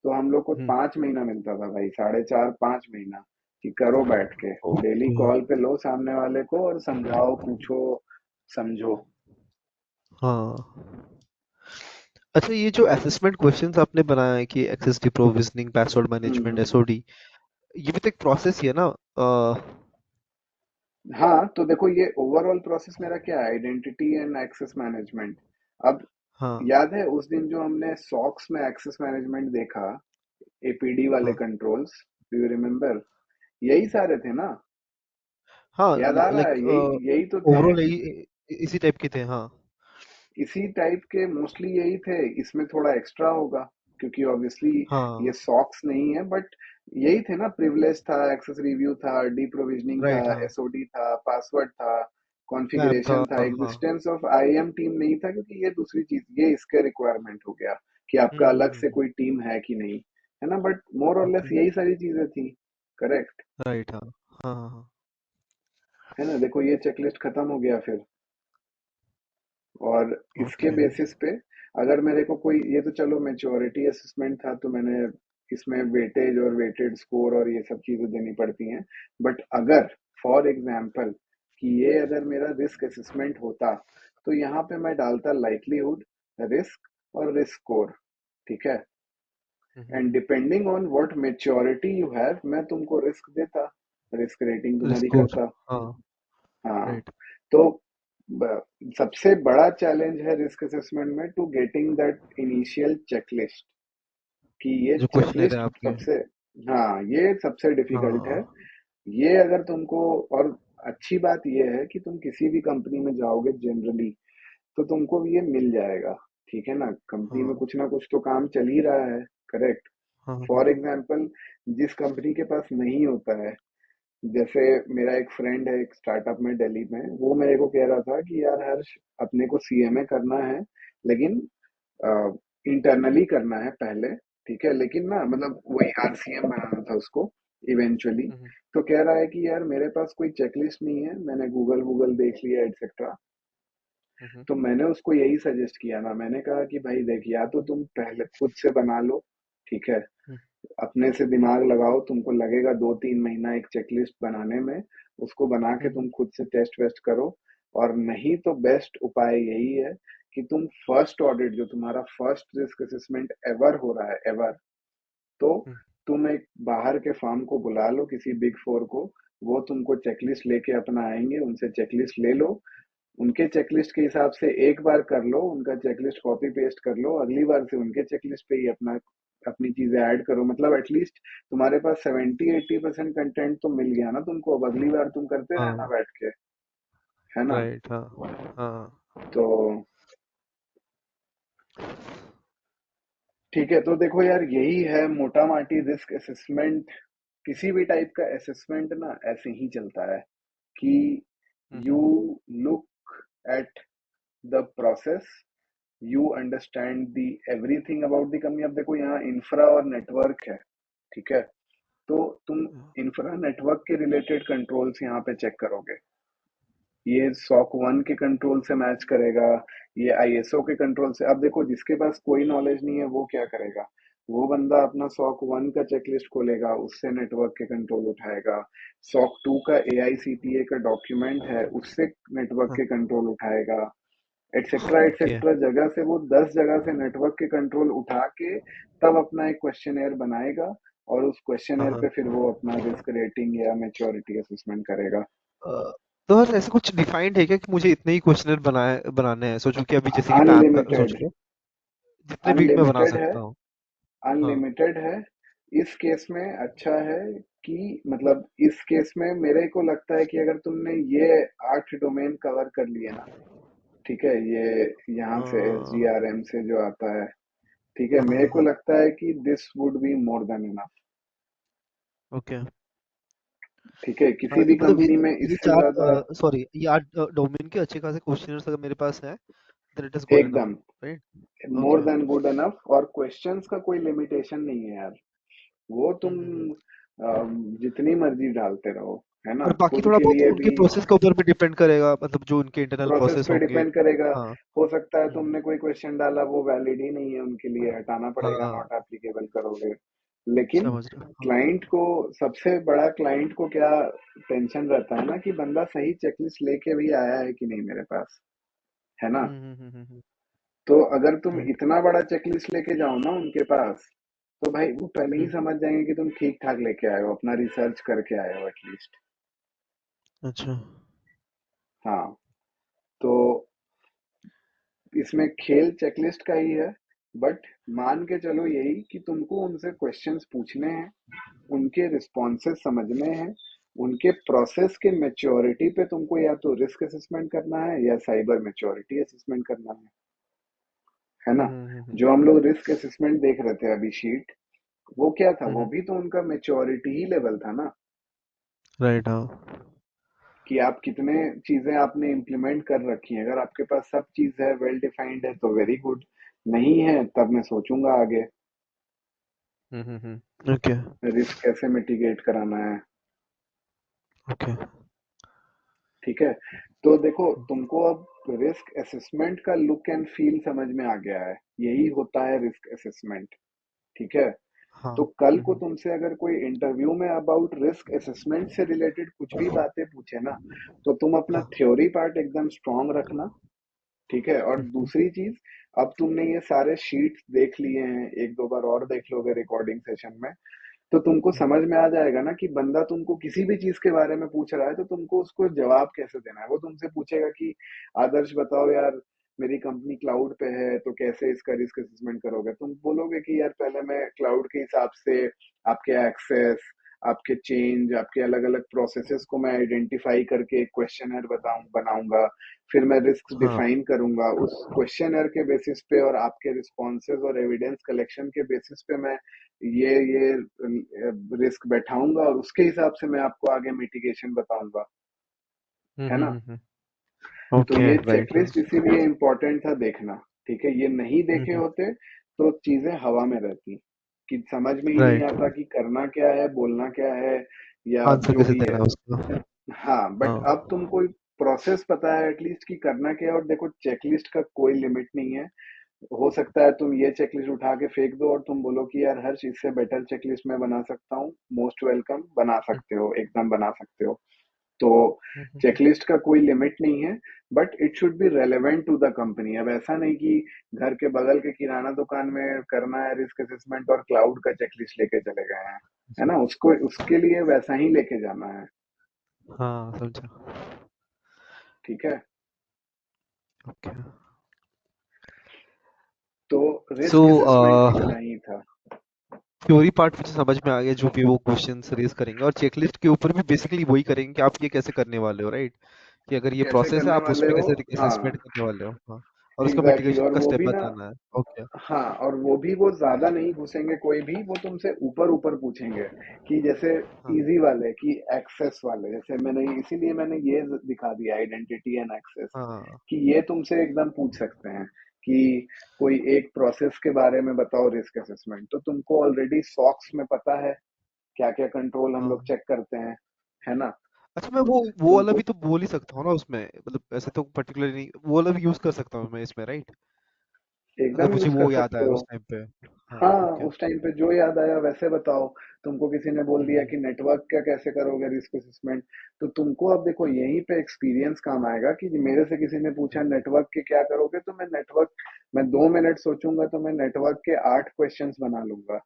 तो हम लोग को हम्म। 5 महीना मिलता था भाई, 4.5 5 महीना, कि करो बैठ के, डेली ओके। कॉल पे लो सामने वाले को और समझाओ, पूछो, समझो। हाँ। अच्छा, ये जो असेसमेंट क्वेश्चंस आपने बनाया है कि एक्सेस प्रोविजनिंग, पासवर्ड मैनेजमेंट, हम्म। एसओडी, ये भी तो एक प्रोसेस ही है ना? हाँ, तो देखो ये ओवरऑल प्रोसेस मेरा क्या है, आइडेंटिटी एंड एक्सेस मैनेजमेंट। अब हाँ याद है उस दिन जो हमने सॉक्स में एक्सेस मैनेजमेंट देखा, एपीडी वाले हाँ कंट्रोल्स, डू यू रिमेम्बर? यही सारे थे ना? हाँ। याद आ रहा है, लाइक यही यही तो थे। ओवरऑल इसी टाइप के थे, हाँ। इसी टाइप के मोस्टली यही थे, इसमें थोड़ा एक्स्ट्रा होगा क्योंकि ऑब्वियसली ये हाँ। सॉक्स नहीं है, बट यही थे ना, प्रिविलेज था, एक्सेस रिव्यू था, डी प्रोविजनिंग था, राइट। हाँ। एसओडी था, पासवर्ड था, मैप था। कॉन्फ़िगरेशन था, हाँ। एग्जिस्टेंस ऑफ आईएम टीम नहीं था, क्योंकि ये दूसरी चीज, ये इसके रिक्वायरमेंट हो गया कि आपका अलग से कोई टीम है कि नहीं। है ना, बट मोर और लेस ओके। यही सारी चीजें थी। करेक्ट। राइट। हाँ हाँ हाँ हाँ। है ना। देखो ये चेकलिस्ट खत्म हो गया फिर, और इसके ओके। बेसिस पे अगर मेरे को कोई, ये तो चलो मैच्योरिटी असेसमेंट था तो मैंने इसमें वेटेज और वेटेड स्कोर और ये सब चीजें देनी पड़ती हैं। बट अगर फॉर एग्जांपल कि ये अगर मेरा रिस्क असेसमेंट होता, तो यहाँ पे मैं डालता लाइक्लीहुड, रिस्क और रिस्क स्कोर, ठीक है। And depending on what maturity you have, मैं तुमको रिस्क देता, रिस्क रेटिंग तुम्हारी स्कोर। करता। हाँ। हाँ। राइट। तो सबसे बड़ा चैलेंज है रिस्क असेसमेंट में to getting that initial checklist, कि ये जो क्वेश्चनर है चेकलिस्ट आपके। सबसे, हाँ ये सबसे डिफिकल्ट है। हाँ। ये अगर तुमको, और अच्छी बात ये है कि तुम किसी भी कंपनी में जाओगे जनरली, तो तुमको ये मिल जाएगा, ठीक है ना। कंपनी में हाँ। कुछ ना कुछ तो काम चल ही रहा है, करेक्ट। हाँ। हाँ। फॉर एग्जाम्पल, जिस कंपनी के पास नहीं होता है, जैसे मेरा एक फ्रेंड है एक स्टार्टअप में दिल्ली में, वो मेरे को कह रहा था कि यार हर्ष, अपने को सीएमए करना है, लेकिन इंटरनली करना है पहले, ठीक है, लेकिन ना मतलब वही आरसीएम बनाना था उसको इवेंचुअली। हम्म। तो कह रहा है कि यार मेरे पास कोई चेकलिस्ट नहीं है, मैंने गूगल गूगल देख लिया एटसेट्रा। हम्म। तो मैंने उसको यही सजेस्ट किया ना, मैंने कहा कि भाई देख, या तो तुम पहले खुद से बना लो, ठीक है, हम्म। अपने से दिमाग लगाओ, तुमको लगेगा 2-3 महीना एक चेकलिस्ट बनाने में, उसको बना के हम्म। तुम खुद से टेस्ट वेस्ट करो। और नहीं तो बेस्ट उपाय यही है कि तुम फर्स्ट ऑडिट, जो तुम्हारा फर्स्ट रिस्क असेसमेंट एवर हो रहा है, एवर, तो हम्म। तुम एक बाहर के फर्म को बुला लो, किसी बिग फोर को, वो तुमको चेकलिस्ट लेके अपना आएंगे, उनसे चेकलिस्ट ले लो, उनके चेकलिस्ट के हिसाब से एक बार कर लो, उनका चेकलिस्ट कॉपी पेस्ट कर लो, अगली बार से उनके चेकलिस्ट पे ही अपनी चीजें ऐड करो। मतलब एटलीस्ट तुम्हारे पास 70-80% कंटेंट तो मिल गया ना तुमको, अब अगली बार तुम करते रहना हाँ। बैठ के, है ना। राइट। हाँ। हाँ। तो ठीक है, तो देखो यार यही है मोटा माटी रिस्क असेसमेंट। किसी भी टाइप का असेसमेंट ना ऐसे ही चलता है कि you hmm. Look at the process, you understand the everything about the company. अब देखो यहाँ इंफ्रा और नेटवर्क है, ठीक है, तो तुम इंफ्रा नेटवर्क के रिलेटेड कंट्रोल्स यहाँ पे चेक करोगे, ये सॉक 1 के कंट्रोल से मैच करेगा, ये आईएसओ के कंट्रोल से। अब देखो जिसके पास कोई नॉलेज नहीं है वो क्या करेगा, वो बंदा अपना सॉक 1 का चेकलिस्ट खोलेगा, उससे नेटवर्क के कंट्रोल उठाएगा, सॉक 2 का एआईसीटीए का डॉक्यूमेंट है, उससे नेटवर्क हाँ। के कंट्रोल उठाएगा, एटसेट्रा ओके। एटसेट्रा जगह से, वो 10 जगह से नेटवर्क के कंट्रोल उठा के तब अपना एक क्वेश्चन बनाएगा, और उस क्वेश्चन हाँ। पे हाँ। फिर वो अपना रिस्क रेटिंग या मेच्योरिटी असेसमेंट करेगा। तो सर ऐसे कुछ डिफाइंड है क्या कि मुझे इतने ही क्वेश्चनर बनाने हैं? सोचो कि अभी जैसे कि पैन का सोच अनलिमिटेड, लो, जितने भी मैं बना अनलिमिटेड है, सकता हूँ। हाँ। अनलिमिटेड है। इस केस में अच्छा है कि मतलब इस केस में मेरे को लगता है कि अगर तुमने ये 8 डोमेन कवर कर लिए ना, ठीक है, ये यहाँ से एसडीआरएम से जो आता है, ठीक है, हाँ। मेरे हाँ। को हाँ। लगता है कि this would be more than enough. Okay. ठीक है, किसी भी मतलब कंपनी में ये इससे ज्यादा, चार, सॉरी, ये 8 डोमेन के अच्छे खासे क्वेश्चनर्स अगर मेरे पास है, then it is good enough. एकदम right. More okay. Then good enough. और क्वेश्चंस का कोई लिमिटेशन नहीं है यार, वो तुम हम्म। जितनी मर्जी डालते रहो, है ना, और बाकी खुद थोड़ा के बहुत लिए उनके भी। प्रोसेस के ऊपर भी डिपेंड करेगा, मतलब जो उनके इंटरनल प्रोसेस प्रोसेस पे होंगे। डिपेंड करेगा, हाँ। हो सकता है हम्म। तुमने कोई क्वेश्चन डाला वो वैलिड ही नहीं है उनके लिए, हटाना पड़ेगा, हाँ। नॉट एप्लीकेबल करोगे। लेकिन समझ रहा हूँ। हाँ। क्लाइंट को, सबसे बड़ा क्लाइंट को क्या टेंशन रहता है ना, कि बंदा सही चेकलिस्ट लेके भी आया है कि नहीं मेरे पास, है ना। तो अगर तुम राइट। इतना बड़ा चेकलिस्ट लेके जाओ ना उनके पास, तो भाई वो पहले ही हम्म। समझ जाएंगे कि तुम ठीक ठाक लेके आए हो, अपना रिसर्च करके आए हो एटलीस्ट। अच्छा। हाँ। तो इसमें खेल चेकलिस्ट का ही है, बट मान के चलो यही कि तुमको उनसे क्वेश्चंस पूछने हैं, उनके रिस्पॉन्सेस समझने हैं, उनके प्रोसेस के मेच्योरिटी पे तुमको या तो रिस्क असेसमेंट करना है या साइबर मेच्योरिटी असेसमेंट करना है ना। हम्म। जो हम लोग रिस्क असेसमेंट देख रहे थे अभी शीट, वो क्या था, वो हम्म। भी तो उनका मेच्योरिटी ही लेवल था ना, राइट। हाँ। कि आप कितने चीजें आपने इम्प्लीमेंट कर रखी हैं। अगर आपके पास सब चीज है, वेल डिफाइंड है, तो वेरी गुड, नहीं है तब मैं सोचूंगा आगे ओके। रिस्क कैसे मिटिगेट कराना है। ओके। ठीक है। तो देखो तुमको अब रिस्क असेसमेंट का लुक एंड फील समझ में आ गया है, यही होता है रिस्क असेसमेंट। ठीक है। हाँ। तो कल को तुमसे अगर कोई इंटरव्यू में अबाउट रिस्क असेसमेंट से रिलेटेड कुछ भी बातें पूछे ना, तो तुम अपना हाँ। थ्योरी पार्ट एकदम स्ट्रांग रखना। ठीक है। और दूसरी चीज, अब तुमने ये सारे शीट्स देख लिए हैं, एक दो बार और देख लोगे रिकॉर्डिंग सेशन में, तो तुमको समझ में आ जाएगा ना कि बंदा तुमको किसी भी चीज के बारे में पूछ रहा है तो तुमको उसको जवाब कैसे देना है। वो तुमसे पूछेगा कि आदर्श बताओ यार, मेरी कंपनी क्लाउड पे है तो कैसे इसका रिस्क असेसमेंट करोगे। तुम बोलोगे कि यार पहले मैं क्लाउड के हिसाब से आपके एक्सेस, आपके चेंज, आपके अलग अलग प्रोसेसेस को मैं आइडेंटिफाई करके एक क्वेश्चनर बनाऊंगा। फिर मैं रिस्क हाँ। डिफाइन करूंगा उस क्वेश्चनर के बेसिस पे, और आपके रिस्पॉन्सेज और एविडेंस कलेक्शन के बेसिस पे मैं ये रिस्क बैठाऊंगा, और उसके हिसाब से मैं आपको आगे मिटिगेशन बताऊंगा। है ना। तो ओके, ये राइट। चेकलिस्ट इसीलिए इम्पोर्टेंट था देखना। ठीक है। ये नहीं देखे होते तो चीजें हवा में रहती, कि समझ में ही नहीं राइट। आता कि करना क्या है, बोलना क्या है, या आंसर जो कैसे भी देना है। है उसका? हाँ, बट हाँ। अब तुमको प्रोसेस पता है एटलीस्ट कि करना क्या है। और देखो चेकलिस्ट का कोई लिमिट नहीं है। हो सकता है तुम ये चेकलिस्ट उठा के फेंक दो और तुम बोलो कि यार हर चीज से बेटर चेकलिस्ट मैं बना सकता हूँ, मोस्ट वेलकम, बना सकते हो, एकदम बना सकते हो। तो चेकलिस्ट का कोई लिमिट नहीं है, but it should be relevant to the company. अब ऐसा नहीं कि घर के बगल के किराना दुकान में करना है रिस्क असेसमेंट और क्लाउड का चेकलिस्ट लेके चले गए हैं। है ना, उसको उसके लिए वैसा ही लेके जाना है। हाँ, समझा। ठीक है। ओके। तो सो रिस्क असेसमेंट इतना ही था। थ्योरी पार्ट मुझे समझ में आ गया, जो भी वो क्वेश्चंस रेज करेंगे, और चेकलिस्ट के ऊपर भी बेसिकली वही करेंगे कि आप ये कैसे करने वाले हो, राइट? कि अगर ये कैसे प्रोसेस है, करने आप वाले उसमें हो। कैसे हाँ, असेसमेंट करने वाले हो। हाँ। और उसका एग्जैक्टली मिटिगेशन और का वो स्टेप भी ना। बताना है। ओके। हाँ, और वो भी वो ज्यादा नहीं घुसेंगे कोई भी, वो तुमसे ऊपर ऊपर पूछेंगे कि जैसे हाँ। इजी वाले, कि एक्सेस वाले, जैसे मैंने इसीलिए मैंने ये दिखा दिया आइडेंटिटी एंड एक्सेस, हाँ। कि ये तुमसे एकदम पूछ सकते हैं कि कोई एक प्रोसेस के बारे में बताओ रिस्क असेसमेंट। तो तुमको ऑलरेडी सॉक्स में पता है क्या क्या कंट्रोल हम लोग हाँ। चेक करते हैं। है ना। अच्छा, मैं वो वाला तुमको भी तो बोल ही सकता हूँ ना उसमें, मतलब ऐसे तो पर्टिकुलरली वो वाला भी यूज कर सकता हूँ मैं इसमें, राइट? अगर एकदम मुझे यूज कर वो याद सकते आया हो। उस टाइम पे। हाँ, हाँ, ओके। उस टाइम पे जो याद आया वैसे बताओ। तुमको किसी ने बोल दिया हम्म। कि नेटवर्क का कैसे करोगे रिस्क असेसमेंट, तो तुमको अब देखो यहीं पे एक्सपीरियंस काम आएगा कि मेरे से किसी ने पूछा नेटवर्क के क्या करोगे, तो मैं 2 मिनट सोचूंगा तो मैं नेटवर्क के 8 क्वेश्चंस बना लूंगा।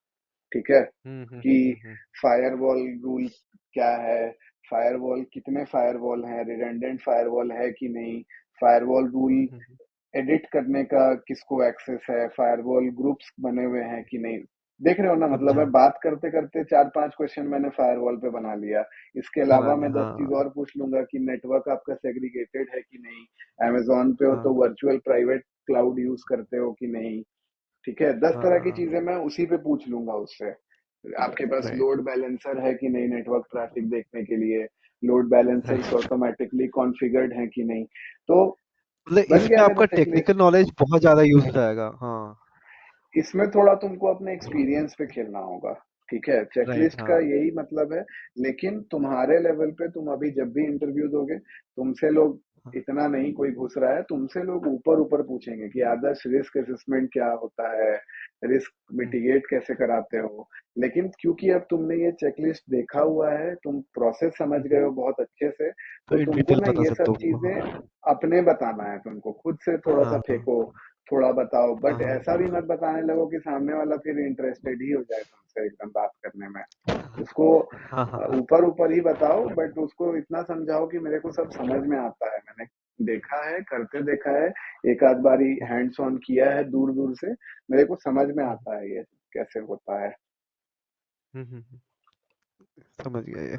ठीक है। हम्म। हम्म। कि हम्म। फायरवॉल रूल क्या है, फायरवॉल कितने फायरवॉल हैं, रिडंडेंट फायरवॉल है कि नहीं, फायरवॉल रूल हम्म। एडिट करने का किसको एक्सेस है, फायरवॉल ग्रुप्स बने हुए हैं कि नहीं। देख रहे हो ना, मतलब समझा। मैं बात करते करते 4-5 क्वेश्चन मैंने फायरवॉल पे बना लिया। इसके बना अलावा लिया, मैं 10 चीज हाँ। और पूछ लूंगा कि नेटवर्क आपका सेग्रीगेटेड है कि नहीं, अमेजोन पे हो हाँ। तो वर्चुअल प्राइवेट क्लाउड यूज करते हो कि नहीं। ठीक है। 10 तरह की हाँ। चीजें मैं उसी पे पूछ लूंगा उससे। आपके पास राइट। लोड बैलेंसर है कि नहीं नेटवर्क ट्रैफिक देखने के लिए, load balancers right. Automatically configured हैं कि नहीं। तो मतलब बन इसमें गया मेरा आपका टेक्निकल चेकलिस्ट। नॉलेज बहुत ज्यादा यूज हो जाएगा, हाँ। इसमें थोड़ा तुमको अपने एक्सपीरियंस पे खेलना होगा। ठीक है। राइट। चेकलिस्ट का हाँ। यही मतलब है। लेकिन तुम्हारे लेवल पे तुम अभी जब भी इंटरव्यू दोगे, तुमसे लोग हाँ। इतना नहीं कोई घुस रहा है, तुमसे लोग ऊपर ऊपर पूछेंगे कि आदर्श रिस्क असेसमेंट क्या होता है, रिस्क हम्म। मिटिगेट कैसे कराते हो। लेकिन क्योंकि अब तुमने ये चेकलिस्ट देखा हुआ है, तुम प्रोसेस समझ हम्म। गए हो बहुत अच्छे से, तो तो इन तुमको डिटेल ना बता ये सकते सब हो उनको, चीजें हाँ। अपने बताना है, तुमको खुद से थोड़ा सा हाँ। हाँ। फेंको, थोड़ा बताओ, हाँ। बट ऐसा भी हाँ। मत बताने लगो कि सामने वाला फिर इंटरेस्टेड ही हो जाए तुमसे एकदम बात करने में। उसको हाँ। हाँ। ऊपर ऊपर ही बताओ, बट उसको इतना समझाओ कि मेरे को सब समझ में आता है, मैंने देखा है, करते देखा है, एक आध बारी हैंड्स ऑन किया है दूर दूर से, मेरे को समझ में हम्म। आता है ये कैसे होता है। समझ गया ये।